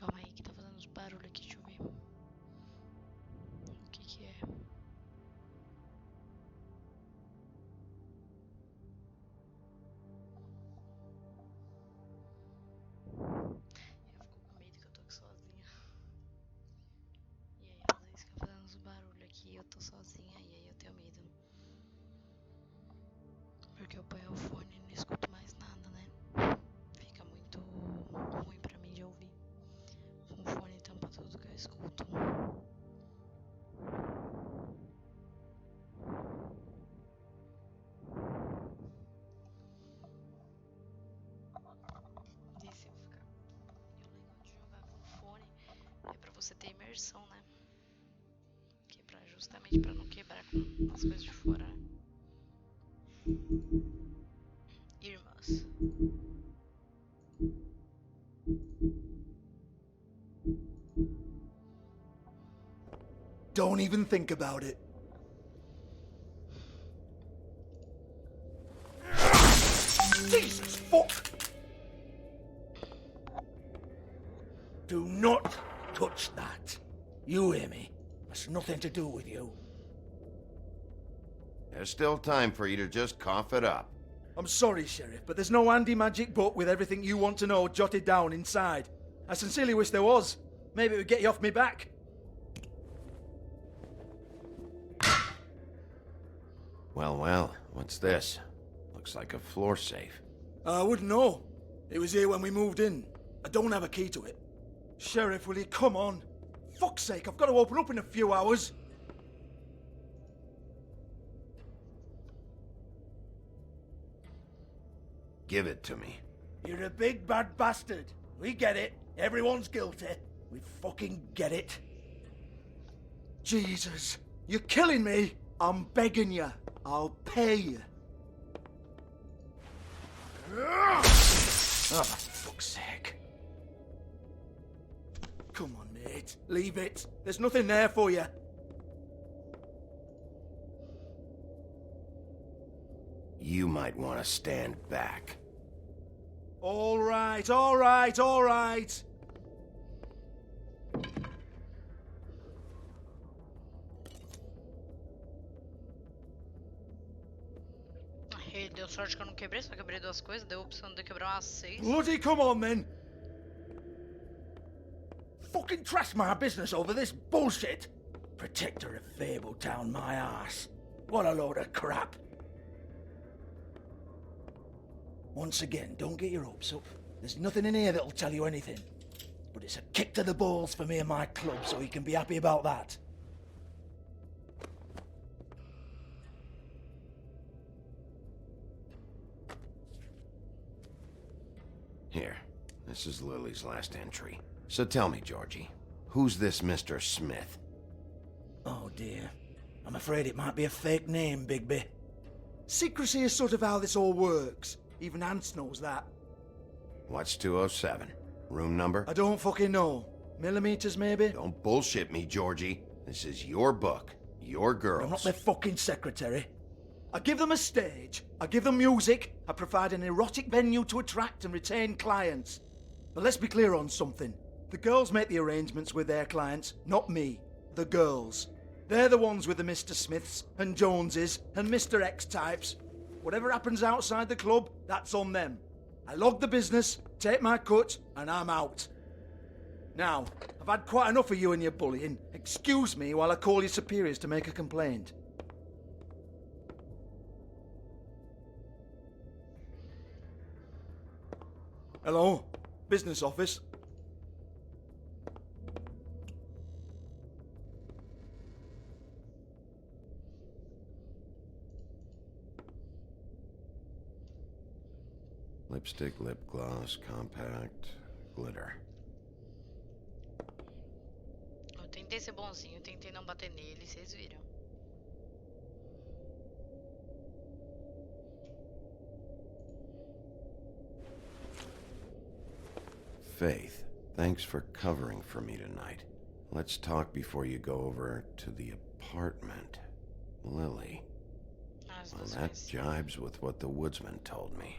Calma aí que tá fazendo uns barulhos aqui, deixa eu ver. O que que é? Eu fico com medo que eu tô aqui sozinha. E aí às vezes fica fazendo uns barulhos aqui e eu tô sozinha e aí eu tenho medo. Porque eu ponho o fone e não escuto mais nada, né? Fica muito ruim pra mim de ouvir. O fone tampa tudo que eu escuto. E se eu ficar. E o legal de jogar com fone é pra você ter imersão, né? Quebrar justamente pra não quebrar com as coisas de fora. Irmãs. Don't even think about it. Jesus fuck! Do not touch that. You hear me? That's nothing to do with you. There's still time for you to just cough it up. I'm sorry, Sheriff, but there's no handy magic book with everything you want to know jotted down inside. I sincerely wish there was. Maybe it would get you off me back. Well, what's this? Looks like a floor safe. I wouldn't know. It was here when we moved in. I don't have a key to it. Sheriff, will you come on? Fuck's sake, I've got to open up in a few hours. Give it to me. You're a big bad bastard. We get it. Everyone's guilty. We fucking get it. Jesus, you're killing me. I'm begging you. I'll pay you. Oh, for fuck's sake. Come on, mate. Leave it. There's nothing there for you. You might want to stand back. All right, all right, all right. E deu sorte que eu não quebrei, só quebrei 2 coisas. Deu a opção de quebrar umas 6. Bloody come on, then! Fucking trash my business over this bullshit! Protector of Fabletown, my ass. What a load of crap. Once again, don't get your hopes up. There's nothing in here that'll tell you anything. But it's a kick to the balls for me and my club, so you can be happy about that. Here, this is Lily's last entry. So tell me, Georgie, who's this Mr. Smith? Oh dear. I'm afraid it might be a fake name, Bigby. Secrecy is sort of how this all works. Even Hans knows that. What's 207? Room number? I don't fucking know. Millimeters, maybe? Don't bullshit me, Georgie. This is your book. Your girls. I'm not their fucking secretary. I give them a stage, I give them music, I provide an erotic venue to attract and retain clients. But let's be clear on something. The girls make the arrangements with their clients, not me. The girls. They're the ones with the Mr. Smiths and Joneses and Mr. X types. Whatever happens outside the club, that's on them. I log the business, take my cut, and I'm out. Now, I've had quite enough of you and your bullying. Excuse me while I call your superiors to make a complaint. Hello? Business office? Lipstick, lip gloss, compact, glitter. Eu tentei ser bonzinho, tentei não bater nele, vocês viram. Faith, thanks for covering for me tonight. Let's talk before you go over to the apartment. Lily. Well, that jibes with what the woodsman told me.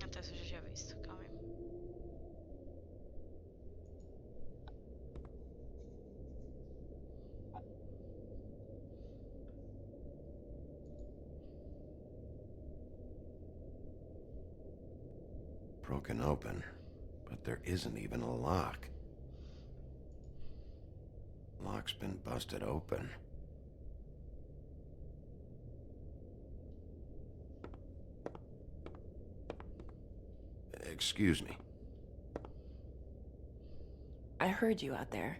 Até isso eu já tinha visto, calma aí. Broken open, but there isn't even a lock. Lock's been busted open. Excuse me. I heard you out there.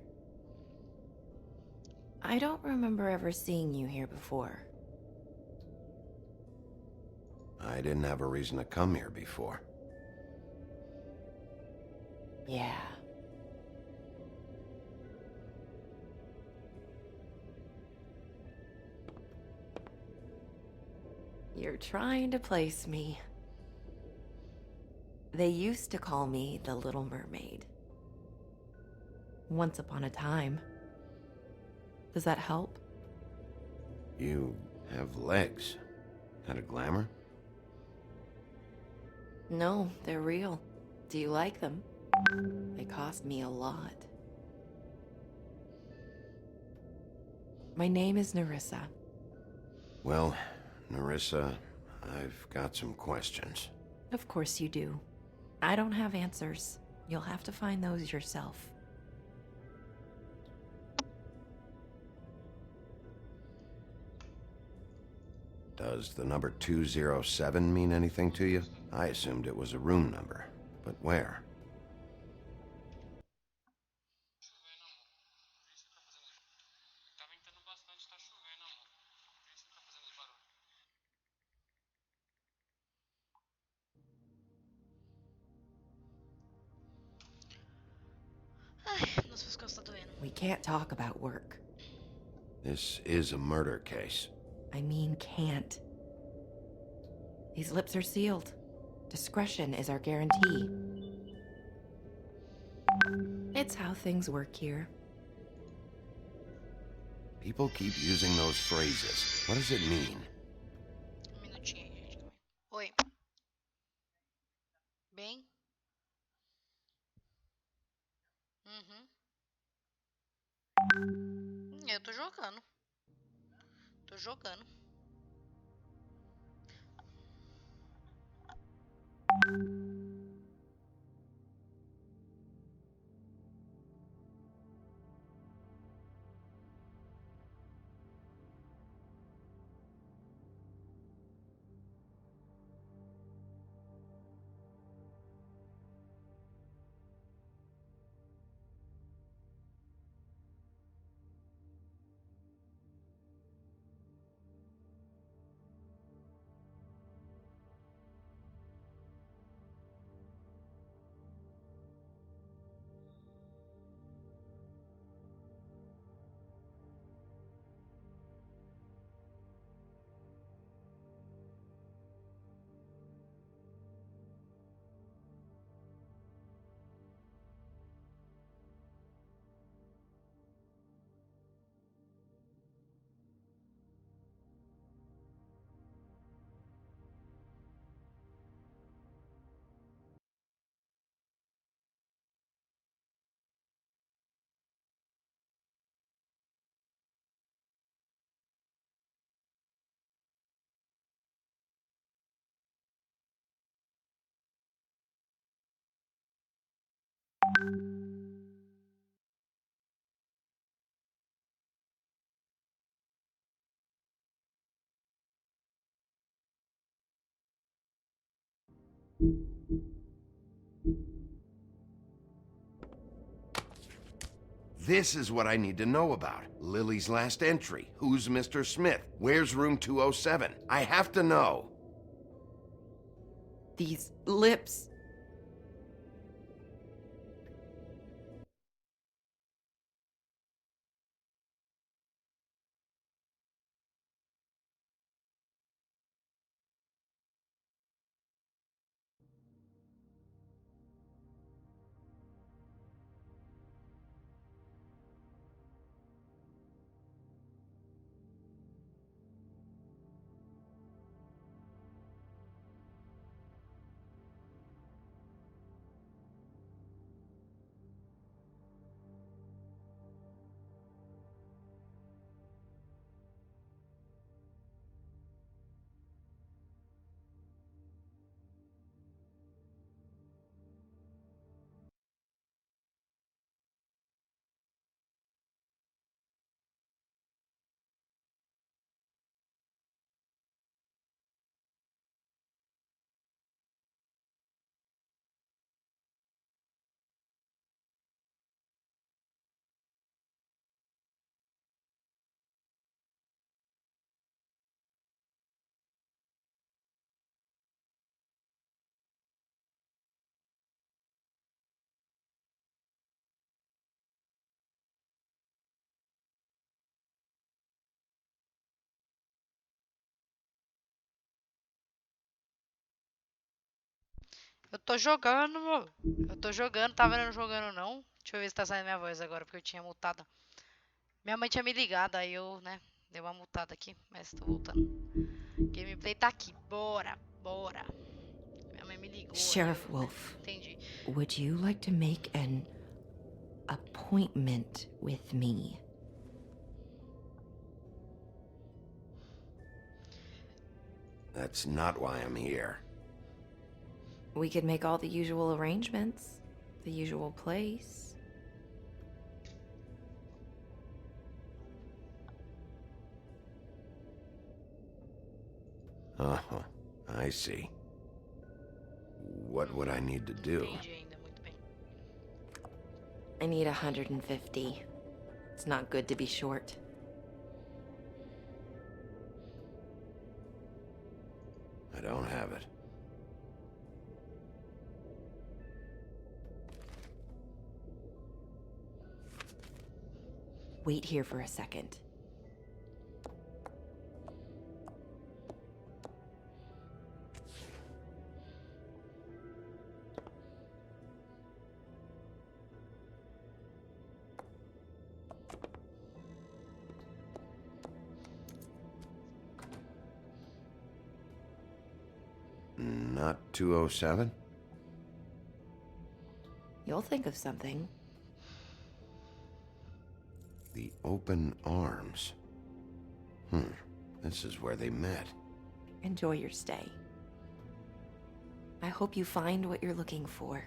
I don't remember ever seeing you here before. I didn't have a reason to come here before. Yeah. You're trying to place me. They used to call me the Little Mermaid. Once upon a time. Does that help? You have legs. Had a glamour? No, they're real. Do you like them? They cost me a lot. My name is Nerissa. Well, Nerissa, I've got some questions. Of course you do. I don't have answers. You'll have to find those yourself. Does the number 207 mean anything to you? I assumed it was a room number, but where? Ai, nas suas costas tá doendo. We can't talk about work. This is a murder case. I mean can't. These lips are sealed. Discretion is our guarantee. It's how things work here. People keep using those phrases. What does it mean? Minutinho, gente, calma aí. Oi. Bem? Eu tô jogando. Tô jogando. This is what I need to know about. Lily's last entry. Who's Mr. Smith? Where's room 207? I have to know. These lips. Eu tô jogando, amor. Eu tô jogando, tava não jogando não. Deixa eu ver se tá saindo minha voz agora, porque eu tinha mutado. Minha mãe tinha me ligado, aí eu, né, dei uma mutada aqui, mas tô voltando. Gameplay tá aqui, bora, bora. Minha mãe me ligou, Sheriff aí eu, né, Wolf, entendi. would you like to make an appointment with me? That's not why I'm here. We could make all the usual arrangements, the usual place. Uh-huh. I see. What would I need to do? Entendi ainda, muito bem. I need 150. It's not good to be short. I don't have it. Wait here for a second. Not 207? You'll think of something. The Open Arms. This is where they met. Enjoy your stay. I hope you find what you're looking for.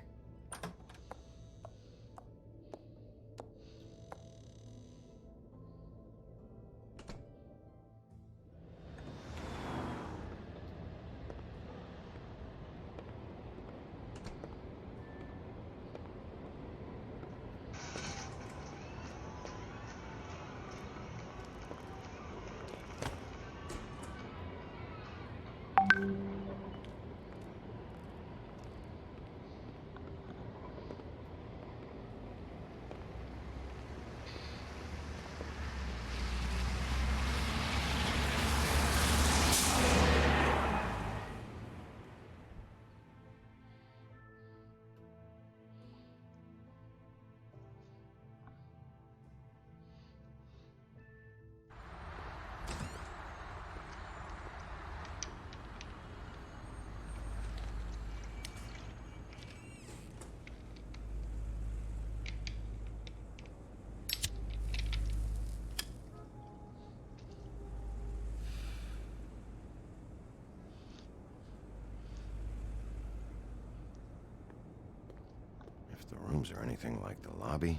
If the rooms are anything like the lobby,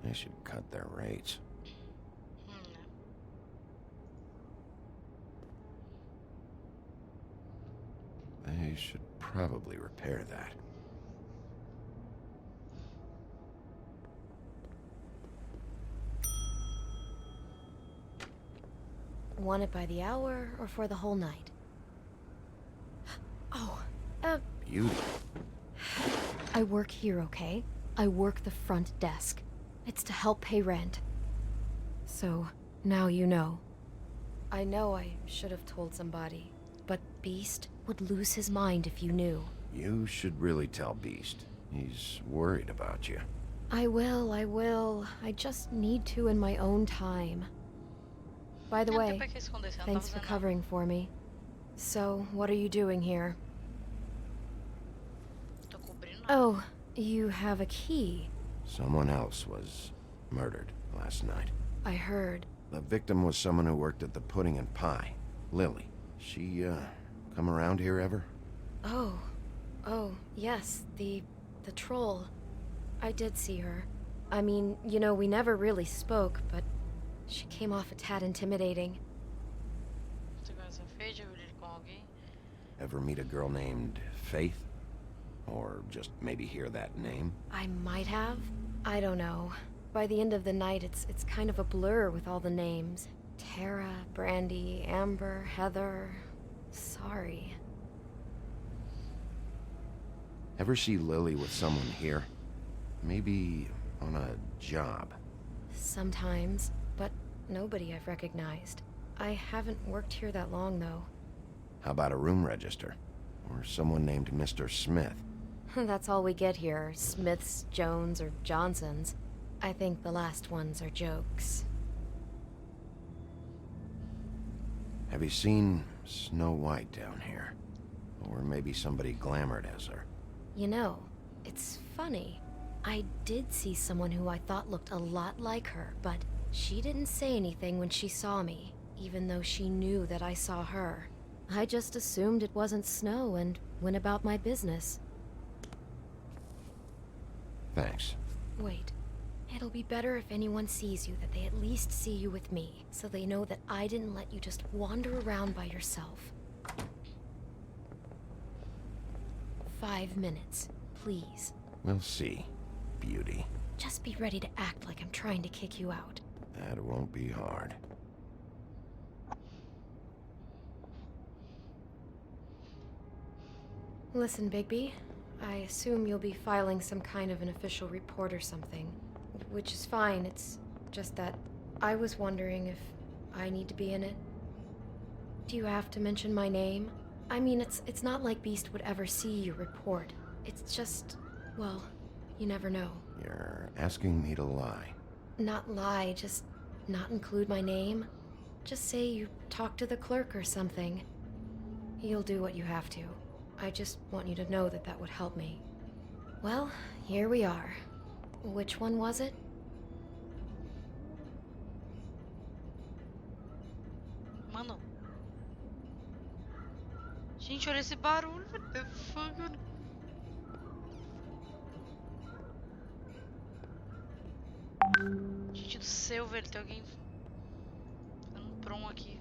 they should cut their rates. They should probably repair that. Want it by the hour or for the whole night? Oh, Beauty. I work here, okay? I work the front desk. It's to help pay rent. So, now you know. I know I should have told somebody, but Beast would lose his mind if you knew. You should really tell Beast. He's worried about you. I will. I just need to in my own time. By the way, thanks for covering for me. So, what are you doing here? Oh, you have a key. Someone else was murdered last night. I heard. The victim was someone who worked at the Pudding and Pie. Lily. She, come around here ever? Oh, yes, the troll. I did see her. I mean, you know, we never really spoke, but she came off a tad intimidating. Ever meet a girl named Faith? Or just maybe hear that name? I might have. I don't know. By the end of the night, it's kind of a blur with all the names. Tara, Brandy, Amber, Heather. Sorry. Ever see Lily with someone here? Maybe on a job? Sometimes, but nobody I've recognized. I haven't worked here that long, though. How about a room register? Or someone named Mr. Smith? That's all we get here. Smiths, Jones, or Johnsons. I think the last ones are jokes. Have you seen Snow White down here? Or maybe somebody glamored as her? You know, it's funny. I did see someone who I thought looked a lot like her, but she didn't say anything when she saw me, even though she knew that I saw her. I just assumed it wasn't Snow and went about my business. Thanks. Wait. It'll be better if anyone sees you that they at least see you with me, so they know that I didn't let you just wander around by yourself. 5 minutes, please. We'll see, beauty. Just be ready to act like I'm trying to kick you out. That won't be hard. Listen, Bigby. I assume you'll be filing some kind of an official report or something. Which is fine, it's just that I was wondering if I need to be in it. Do you have to mention my name? I mean, it's not like Beast would ever see your report. It's just, well, you never know. You're asking me to lie. Not lie, just not include my name. Just say you talked to the clerk or something. You'll do what you have to. I just want you to know that that would help me. Well, here we are. Which one was it? Gente, olha esse barulho. What the fuck? Gente do céu, velho. Tem alguém dando um prom aqui.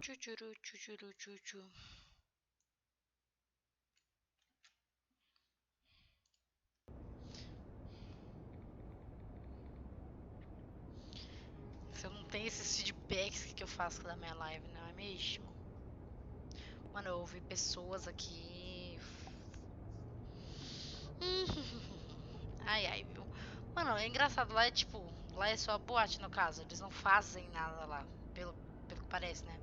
Chuchuru, chuchuru, chuchu. Se eu não tenho esses feedbacks, o que eu faço da minha live, não é mesmo? Mano, eu ouvi pessoas aqui. Ai, ai, viu? Mano, é engraçado, lá é tipo, lá é só a boate no caso, eles não fazem nada lá, pelo que parece, né?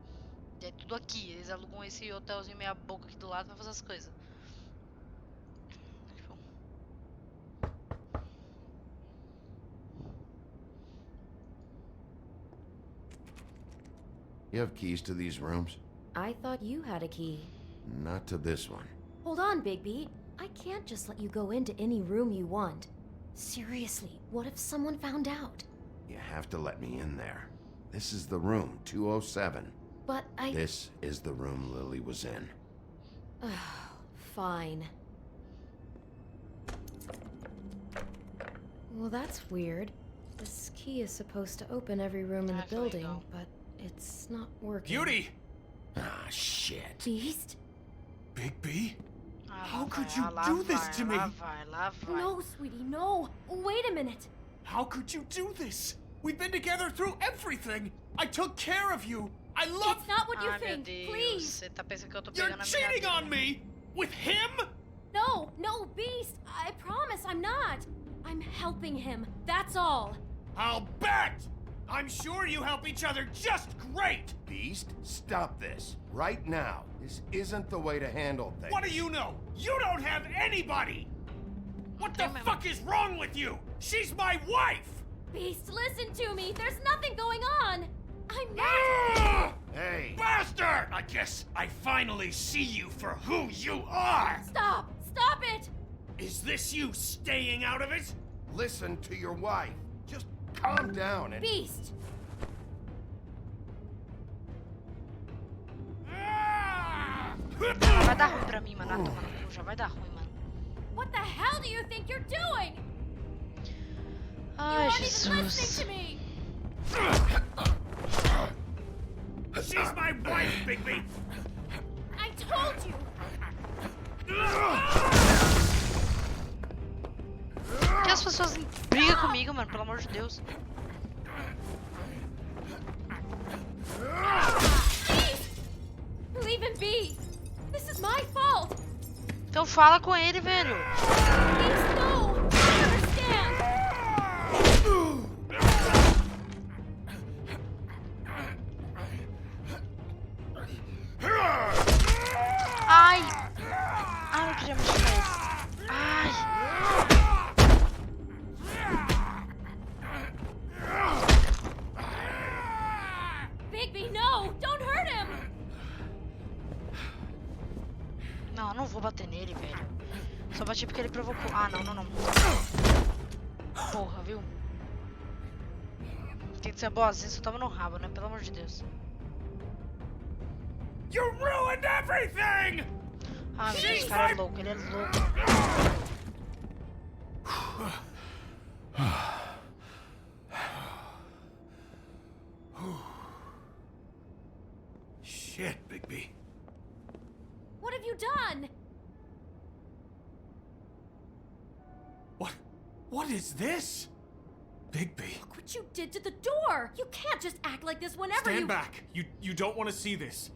É tudo aqui, eles alugam esse hotelzinho meia boca aqui do lado pra fazer as coisas. Tipo, You have keys to these rooms? I thought you had a key. Not to this one. Hold on, Bigby. I can't just let you go into any room you want. Seriously, what if someone found out? You have to let me in there. This is the room, 207. But This is the room Lily was in. Fine. Well, that's weird. This key is supposed to open every room in the building, but it's not working. Beauty! Ah, shit. Beast? Bigby? How could vai, you lá do this vai, to me? Lá vai, lá vai. No, sweetie, no. Wait a minute. How could you do this? We've been together through everything. I took care of you. I love. It's not what you Ai, meu think. Deus. Please. Você tá pensando que eu tô You're pegando a cheating mina on me with him? No, no, Beast. I promise I'm not. I'm helping him. That's all. I'll bet. I'm sure you help each other just great. Beast, stop this. Right now. This isn't the way to handle things. What do you know? You don't have anybody. What the fuck is wrong with you? She's my wife. Beast, listen to me. There's nothing going on. I'm not. Hey! Bastard! I guess I finally see you for who you are! Stop! Stop it! Is this you staying out of it? Listen to your wife. Just calm down and... Beast! Vai dar ruim pra mim, mano. Ah, toma no cu, já vai dar ruim, mano. What the hell do you think you're doing? Ai, you aren't even listening Jesus. to me. She's my wife, Bigby! I told you. Por que as pessoas brigam comigo, mano? Pelo amor de Deus. Leave him be. This is my fault. Então fala com ele, velho. Beast, no. I understand. Ai! Ai, não queria mexer nesse. Ai! Bigby, no. Don't hurt him. Não, eu não vou bater nele, velho. Só bati porque ele provocou. Ah, não, não, não. Porra, viu? Tem que ser boazinha, só tava no rabo, né? Pelo amor de Deus. You ruined everything! Ah, meu Deus, esse cara é louco, ele é louco. Shit, Bigby. What have you done? What is this? Bigby. Look what you did to the door. You can't just act like this whenever Stand you... back. You don't want to see this.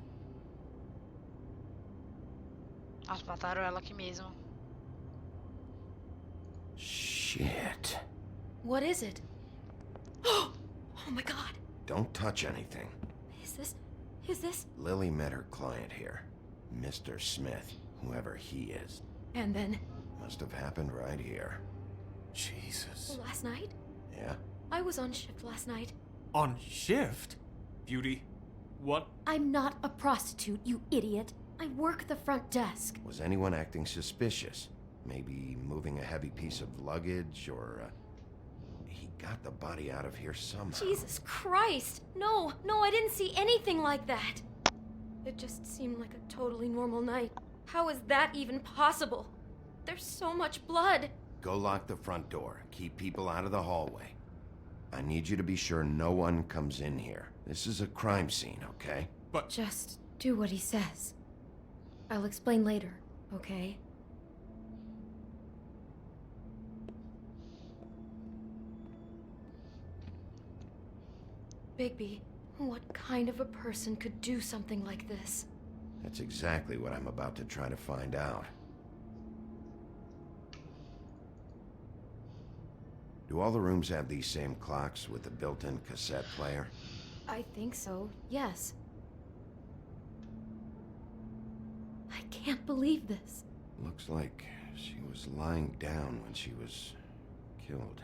Nossa, mataram ela aqui mesmo. Shit. What is it? Oh my god. Don't touch anything. Is this? Lily met her client here. Mr. Smith, whoever he is. And then? Must have happened right here. Jesus. Last night? Yeah? I was on shift last night. On shift? Beauty, what? I'm not a prostitute, you idiot. I work the front desk. Was anyone acting suspicious? Maybe moving a heavy piece of luggage, or he got the body out of here somehow. Jesus Christ! No, I didn't see anything like that. It just seemed like a totally normal night. How is that even possible? There's so much blood. Go lock the front door. Keep people out of the hallway. I need you to be sure no one comes in here. This is a crime scene, okay? But... Just do what he says. I'll explain later, okay? Bigby, what kind of a person could do something like this? That's exactly what I'm about to try to find out. Do all the rooms have these same clocks with the built-in cassette player? I think so, yes. I can't believe this. Looks like she was lying down when she was killed.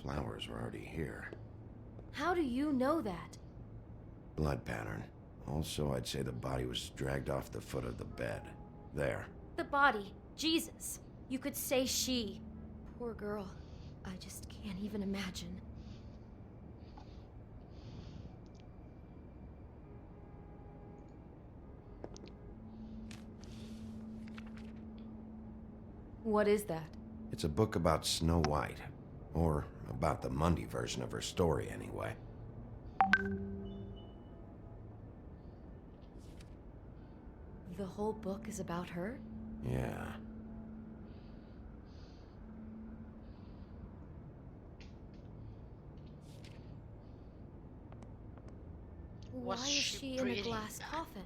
Flowers were already here. How do you know that? Blood pattern. Also, I'd say the body was dragged off the foot of the bed. There. The body. Jesus. You could say she. Poor girl. I just can't even imagine. What is that? It's a book about Snow White. Or about the Mundy version of her story, anyway. The whole book is about her? Yeah. Why is she in a glass coffin?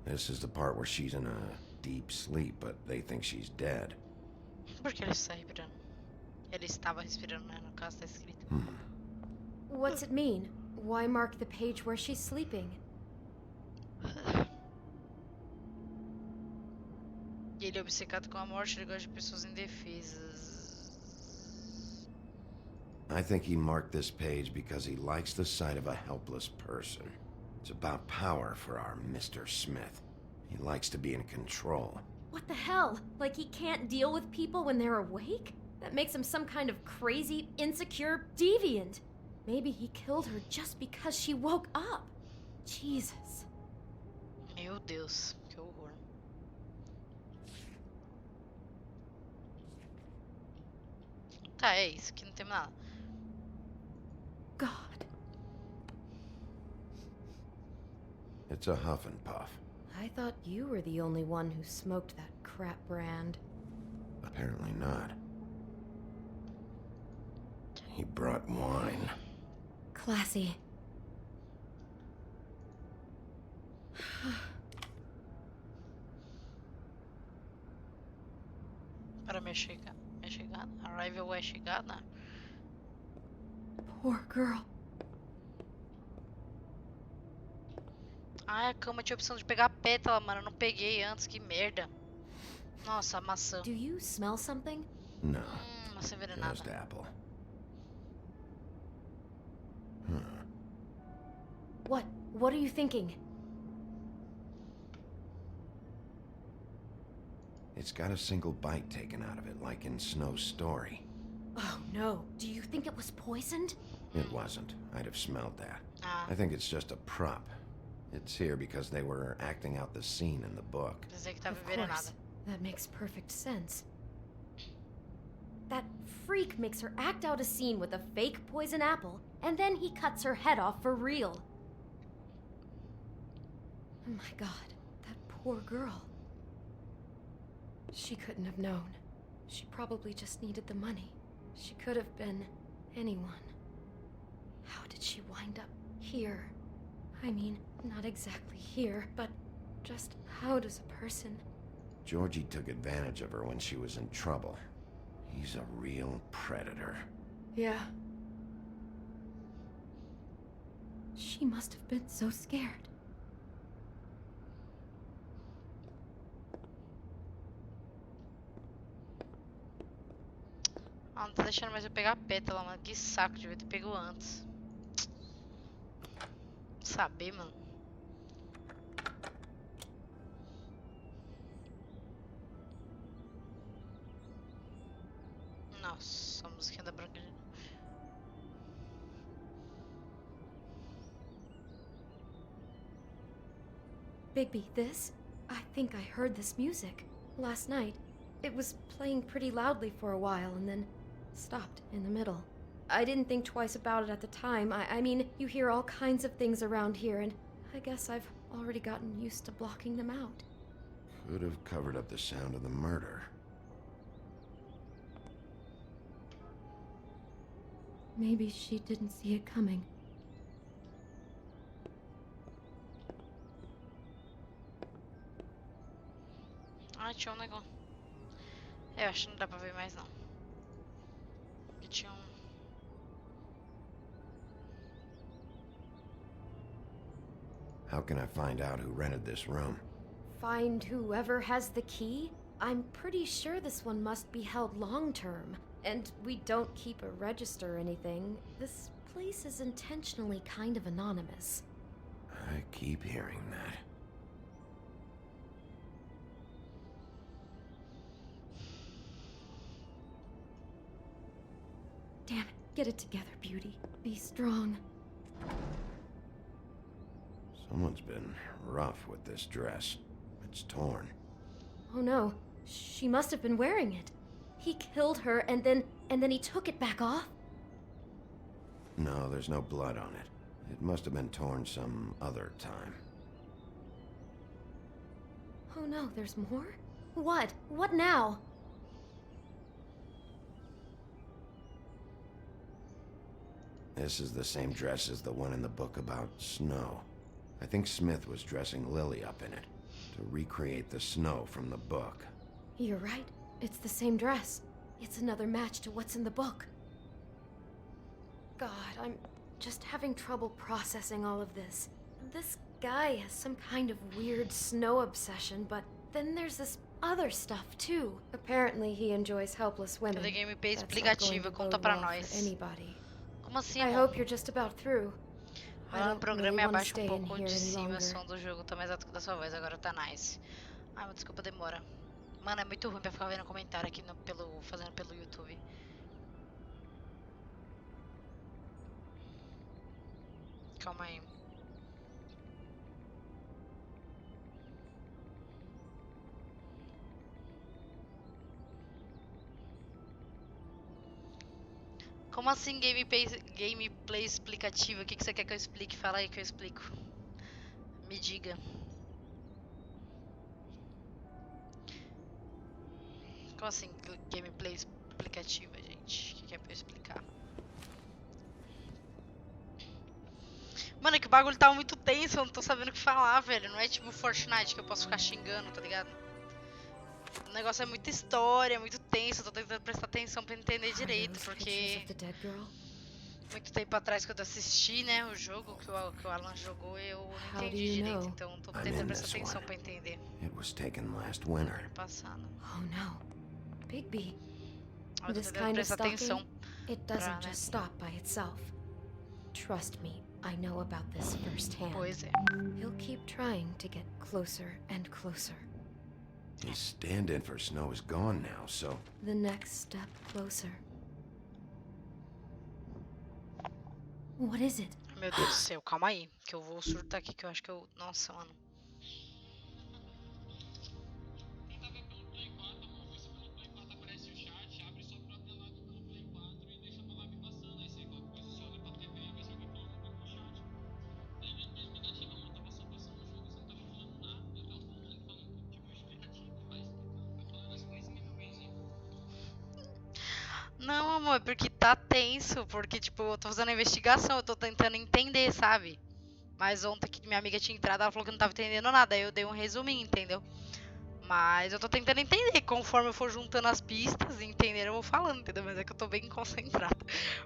This is the part where she's in a deep sleep, but they think she's dead. Porque ele está respirando. Ele estava respirando, né? No caso, tá escrito. What's it mean? Why mark the page where she's sleeping? Ele é obcecado com a morte, ele gosta de pessoas indefesas. I think he marked this page because he likes the sight of a helpless person. It's about power for our Mr. Smith. He likes to be in control. What the hell? Like he can't deal with people when they're awake? That makes him some kind of crazy, insecure deviant. Maybe he killed her just because she woke up. Jesus. Meu Deus, que horror. Tá, é isso, aqui não tem nada. God. It's a huff and puff. I thought you were the only one who smoked that crap brand. Apparently not. He brought wine. Classy. Para minha chegada. Arrival é chegada. Poor girl. Ai, a cama tinha a opção de pegar pétala, mano. Eu não peguei antes, que merda. Nossa, a maçã. Do you smell something? No. Maçã envenenada. Just apple. What are you thinking? It's got a single bite taken out of it, like in Snow's story. Oh no. Do you think it was poisoned? It wasn't. I'd have smelled that. I think it's just a prop. It's here because they were acting out the scene in the book. Of course. That makes perfect sense. That freak makes her act out a scene with a fake poison apple, and then he cuts her head off for real. Oh my god, that poor girl. She couldn't have known. She probably just needed the money. She could have been anyone. How did she wind up here? I mean, not exactly here, but just how does a person... Georgie took advantage of her when she was in trouble. He's a real predator. Yeah. She must have been so scared. Ah, não tá deixando mais eu pegar a pétala, mano. Que saco, devia ter pego antes. Saber, mano. Nossa, a musiquinha da Branca de... Bigby, this? I think I heard this music. Last night. It was playing pretty loudly for a while and then stopped in the middle. I didn't think twice about it at the time. I mean, you hear all kinds of things around here, and I guess I've already gotten used to blocking them out. Could have covered up the sound of the murder. Maybe she didn't see it coming. Ah, tinha um negócio. Eu acho que não dá pra ver mais, não. Porque tinha um... How can I find out who rented this room? Find whoever has the key? I'm pretty sure this one must be held long-term. And we don't keep a register or anything. This place is intentionally kind of anonymous. I keep hearing that. Damn it. Get it together, Beauty. Be strong. Someone's been rough with this dress. It's torn. Oh no. She must have been wearing it. He killed her and then he took it back off? No, there's no blood on it. It must have been torn some other time. Oh no, there's more? What? What now? This is the same dress as the one in the book about snow. I think Smith was dressing Lily up in it to recreate the snow from the book. You're right. It's the same dress. It's another match to what's in the book. God, I'm just having trouble processing all of this. This guy has some kind of weird snow obsession, but then there's this other stuff too. Apparently he enjoys helpless women. Cadê a gameplay That's not going explicativa? to Conta bode pra well for nós. anybody. Como assim, I amor? hope you're just about through. Vai I lá no don't programa really e want to abaixa stay in pouco here de any cima o longer. som do jogo. Tá mais alto que o da sua voz, agora tá nice. Ai, mas desculpa a demora. Mano, é muito ruim pra ficar vendo comentário aqui fazendo pelo YouTube. Calma aí. Como assim gameplay explicativa? O que você quer que eu explique? Fala aí que eu explico. Me diga. Como assim gameplay explicativa, gente? O que é pra eu explicar? Mano, é que o bagulho tá muito tenso, eu não tô sabendo o que falar, velho. Não é tipo Fortnite que eu posso ficar xingando, tá ligado? O negócio é muita história, muito tenso, eu tô tentando prestar atenção pra entender direito, porque... Muito tempo atrás que eu assisti, né, o jogo que o Alan jogou, eu não entendi direito, então tô tentando prestar atenção pra entender. It was taken last winter. Ano passado. Oh no. Bigby. Eu tô This tentando kind of prestar stalking, atenção it pra, doesn't né? just stop by itself. Trust me, I know about this firsthand. Pois é. He'll keep trying to get closer and closer. His stand-in for Snow is gone now, so... The next step closer. What is it? Meu Deus do céu, calma aí, que eu vou surtar aqui, que eu acho que eu... Nossa, mano. Não, amor, é porque tá tenso, porque, tipo, eu tô fazendo a investigação, eu tô tentando entender, sabe? Mas ontem que minha amiga tinha entrado, ela falou que não tava entendendo nada, aí eu dei um resuminho, entendeu? Mas eu tô tentando entender, conforme eu for juntando as pistas e entender, eu vou falando, entendeu? Mas é que eu tô bem concentrada,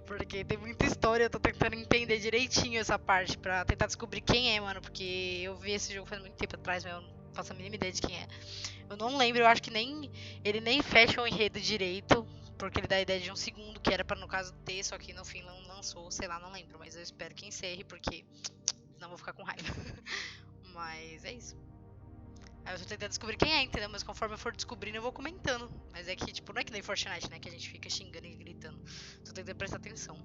porque tem muita história, eu tô tentando entender direitinho essa parte, pra tentar descobrir quem é, mano, porque eu vi esse jogo faz muito tempo atrás, mas eu não faço a mínima ideia de quem é. Eu não lembro, eu acho que ele nem fecha o enredo direito, Porque ele dá a ideia de um segundo, que era pra, no caso, ter, só que no fim não lançou, sei lá, não lembro. Mas eu espero que encerre, porque não vou ficar com raiva. Mas é isso. Aí eu tô tentando descobrir quem é, entendeu? Mas conforme eu for descobrindo, eu vou comentando. Mas é que, tipo, não é que nem Fortnite, né? Que a gente fica xingando e gritando. Tô tentando prestar atenção.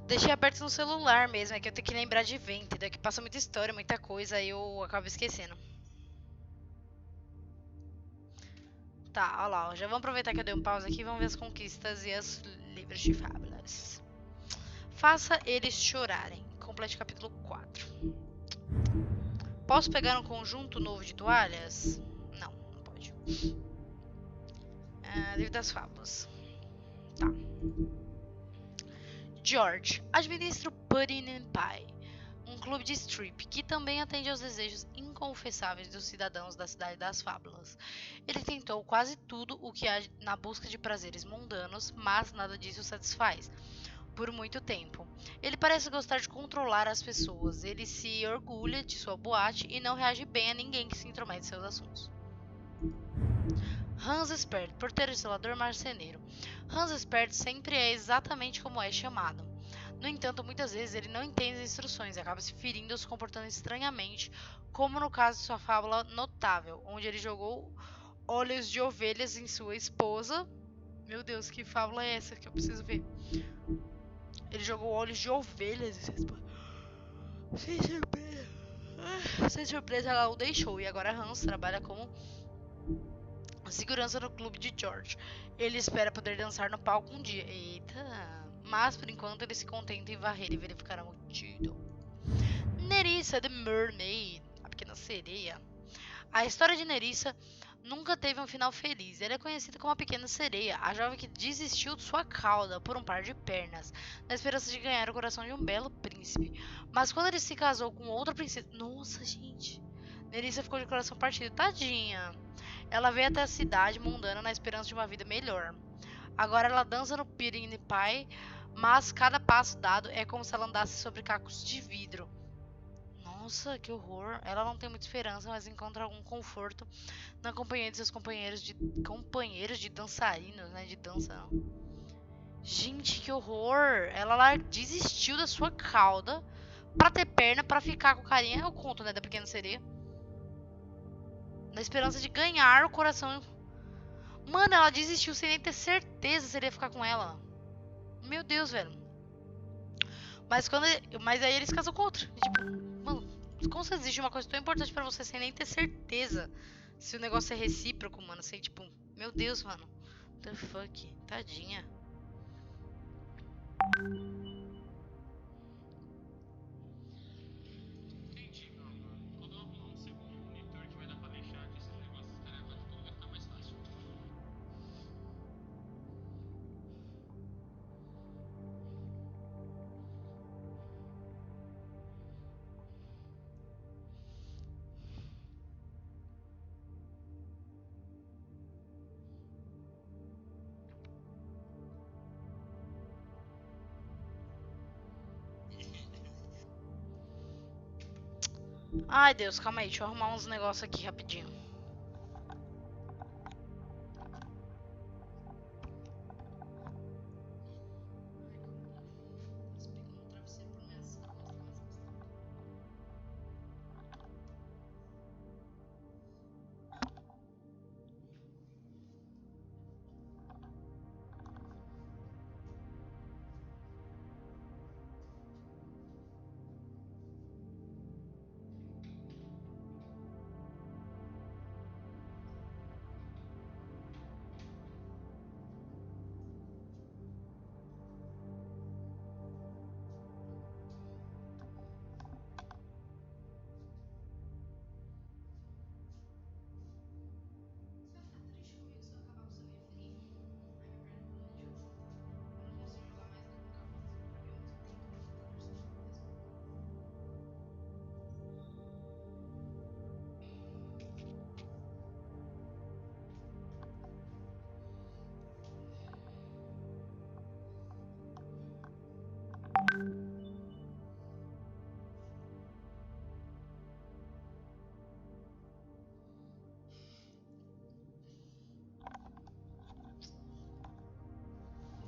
Deixei aberto no celular mesmo, é que eu tenho que lembrar de ver, entendeu? É que passa muita história, muita coisa, aí eu acabo esquecendo. Tá, olha lá, ó, já vamos aproveitar que eu dei um pause aqui e vamos ver as conquistas e as livros de fábulas. Faça eles chorarem. Complete capítulo 4. Posso pegar um conjunto novo de toalhas? Não, não pode. Livro das fábulas. Tá. George administra o Pudding and Pie, um clube de strip que também atende aos desejos inconfessáveis dos cidadãos da Cidade das Fábulas. Ele tentou quase tudo o que há na busca de prazeres mundanos, mas nada disso o satisfaz. Por muito tempo. Ele parece gostar de controlar as pessoas. Ele se orgulha de sua boate e não reage bem a ninguém que se intromete em seus assuntos. Hans Spert, porteiro zelador marceneiro. Hans Spert sempre é exatamente como é chamado. No entanto, muitas vezes ele não entende as instruções e acaba se ferindo ou se comportando estranhamente, como no caso de sua fábula notável, onde ele jogou olhos de ovelhas em sua esposa. Meu Deus, que fábula é essa que eu preciso ver? Ele jogou olhos de ovelhas em sua esposa. Sem surpresa, ela o deixou e agora Hans trabalha como segurança no clube de George. Ele espera poder dançar no palco um dia. Eita! Mas por enquanto ele se contenta em varrer e verificar a multidão. Nerissa, the Mermaid, a pequena sereia. A história de Nerissa nunca teve um final feliz. Ela é conhecida como a pequena sereia, a jovem que desistiu de sua cauda por um par de pernas, na esperança de ganhar o coração de um belo príncipe. Mas quando ele se casou com outra princesa... Nossa, gente! Nerissa ficou de coração partido. Tadinha! Ela veio até a cidade mundana na esperança de uma vida melhor. Agora ela dança no Pudding Pie, mas cada passo dado é como se ela andasse sobre cacos de vidro. Nossa, que horror. Ela não tem muita esperança, mas encontra algum conforto na companhia de seus companheiros de dançarinos, né? De dança, não. Gente, que horror. Ela desistiu da sua cauda pra ter perna pra ficar com o carinha. É o conto, né? Da pequena sereia. Na esperança de ganhar o coração. Mano, ela desistiu sem nem ter certeza se ele ia ficar com ela. Meu Deus, velho. Mas aí eles casam com outro. E, tipo, mano, como você desiste de uma coisa tão importante pra você sem nem ter certeza se o negócio é recíproco, mano? Assim, tipo, meu Deus, mano. The fuck? Tadinha. Ai, Deus, calma aí. Deixa eu arrumar uns negócios aqui rapidinho.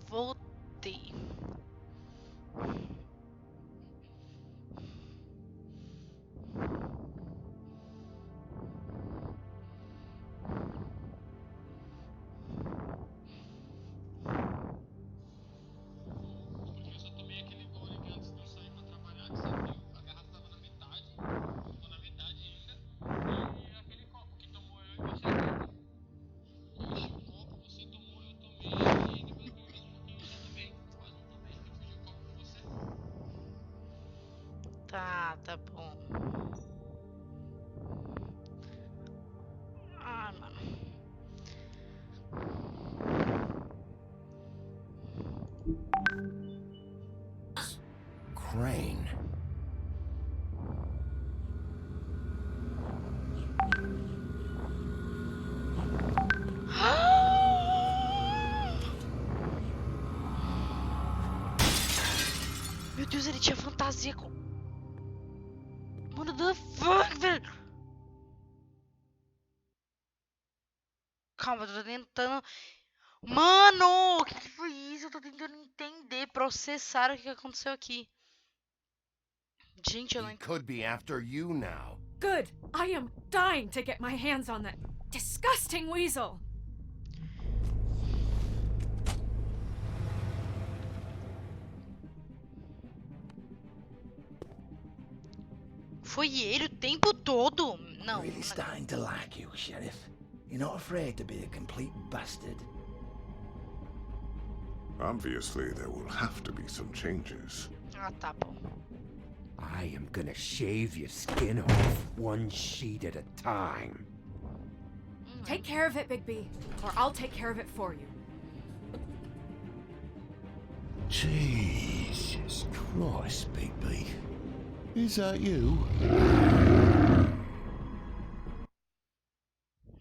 Voltei. Tá bom. Ah, mano. Crane. Meu Deus, ele tinha fantasia com... Mano, the fuck, velho? Calma, eu tô tentando... Mano, o que foi isso? Eu tô tentando entender, processar o que aconteceu aqui. Gente, eu não He could be after you now. Good! I am dying to get my hands on that disgusting weasel! Foi ele o tempo todo? Não. Really starting to like you, Sheriff. You're not afraid to be a complete bastard. Obviously, there will have to be some changes. Ah, tá bom. I am gonna shave your skin off one sheet at a time. Take care of it, Bigby, or I'll take care of it for you. Jesus Christ, Bigby. Is that you?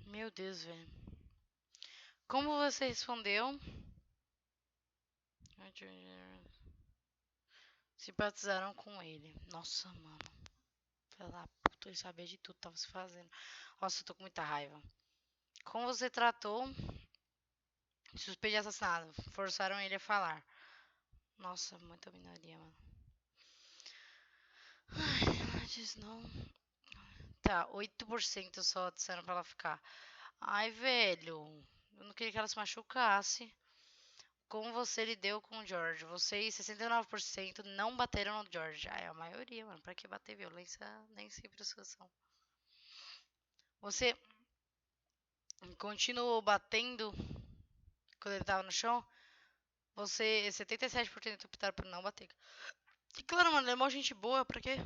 Meu Deus, velho. Como você respondeu? Simpatizaram com ele. Nossa, mano. Pela puta, ele sabia de tudo que tava se fazendo. Nossa, eu tô com muita raiva. Como você tratou suspeito de assassinato? Forçaram ele a falar. Nossa, muita minoria, mano. Ai, antes não. Tá, 8% só disseram pra ela ficar. Ai, velho. Eu não queria que ela se machucasse. Como você lidou com o George? Vocês, 69%, não bateram no George. Ah, é a maioria, mano. Pra que bater violência? Nem sempre é solução. Você continuou batendo quando ele tava no chão? Você, 77% optaram por não bater. E claro, mano, ele é mó gente boa, pra quê?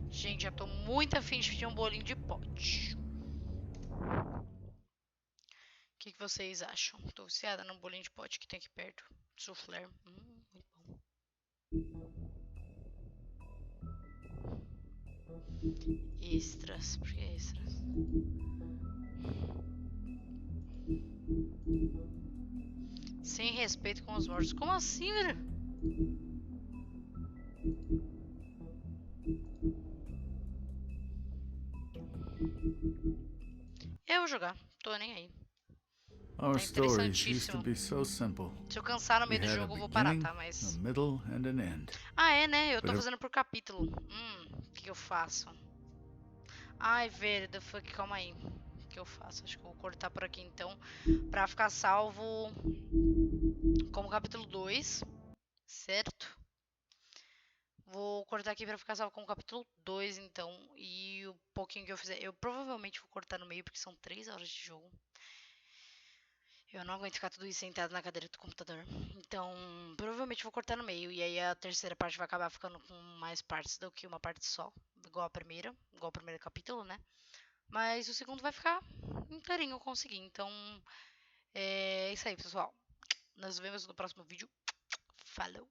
Gente, já tô muito afim de pedir um bolinho de pote. O que vocês acham? Tô viciada num bolinho de pote que tem aqui perto. Soufflé. Muito bom. Extras. Por que extras? Sem respeito com os mortos. Como assim, velho? Eu vou jogar. Tô nem aí. Our Tá stories used to interessantíssimo. be so simple. Se eu cansar no We meio do had a jogo, eu vou parar, beginning, tá? a Mas... middle, and an end. Ah, é, né? Eu tô But fazendo por capítulo. O que eu faço? Ai, velho, the fuck, calma aí. O que eu faço? Acho que eu vou cortar por aqui, então. Pra ficar salvo como capítulo 2, certo? Vou cortar aqui pra ficar salvo como capítulo 2, então. E o pouquinho que eu fizer... Eu provavelmente vou cortar no meio, porque são 3 horas de jogo. Eu não aguento ficar tudo isso sentado na cadeira do computador. Então, provavelmente vou cortar no meio. E aí a terceira parte vai acabar ficando com mais partes do que uma parte só. igual o primeiro capítulo, né? Mas o segundo vai ficar inteirinho, eu consegui. Então, é isso aí, pessoal. Nos vemos no próximo vídeo. Falou!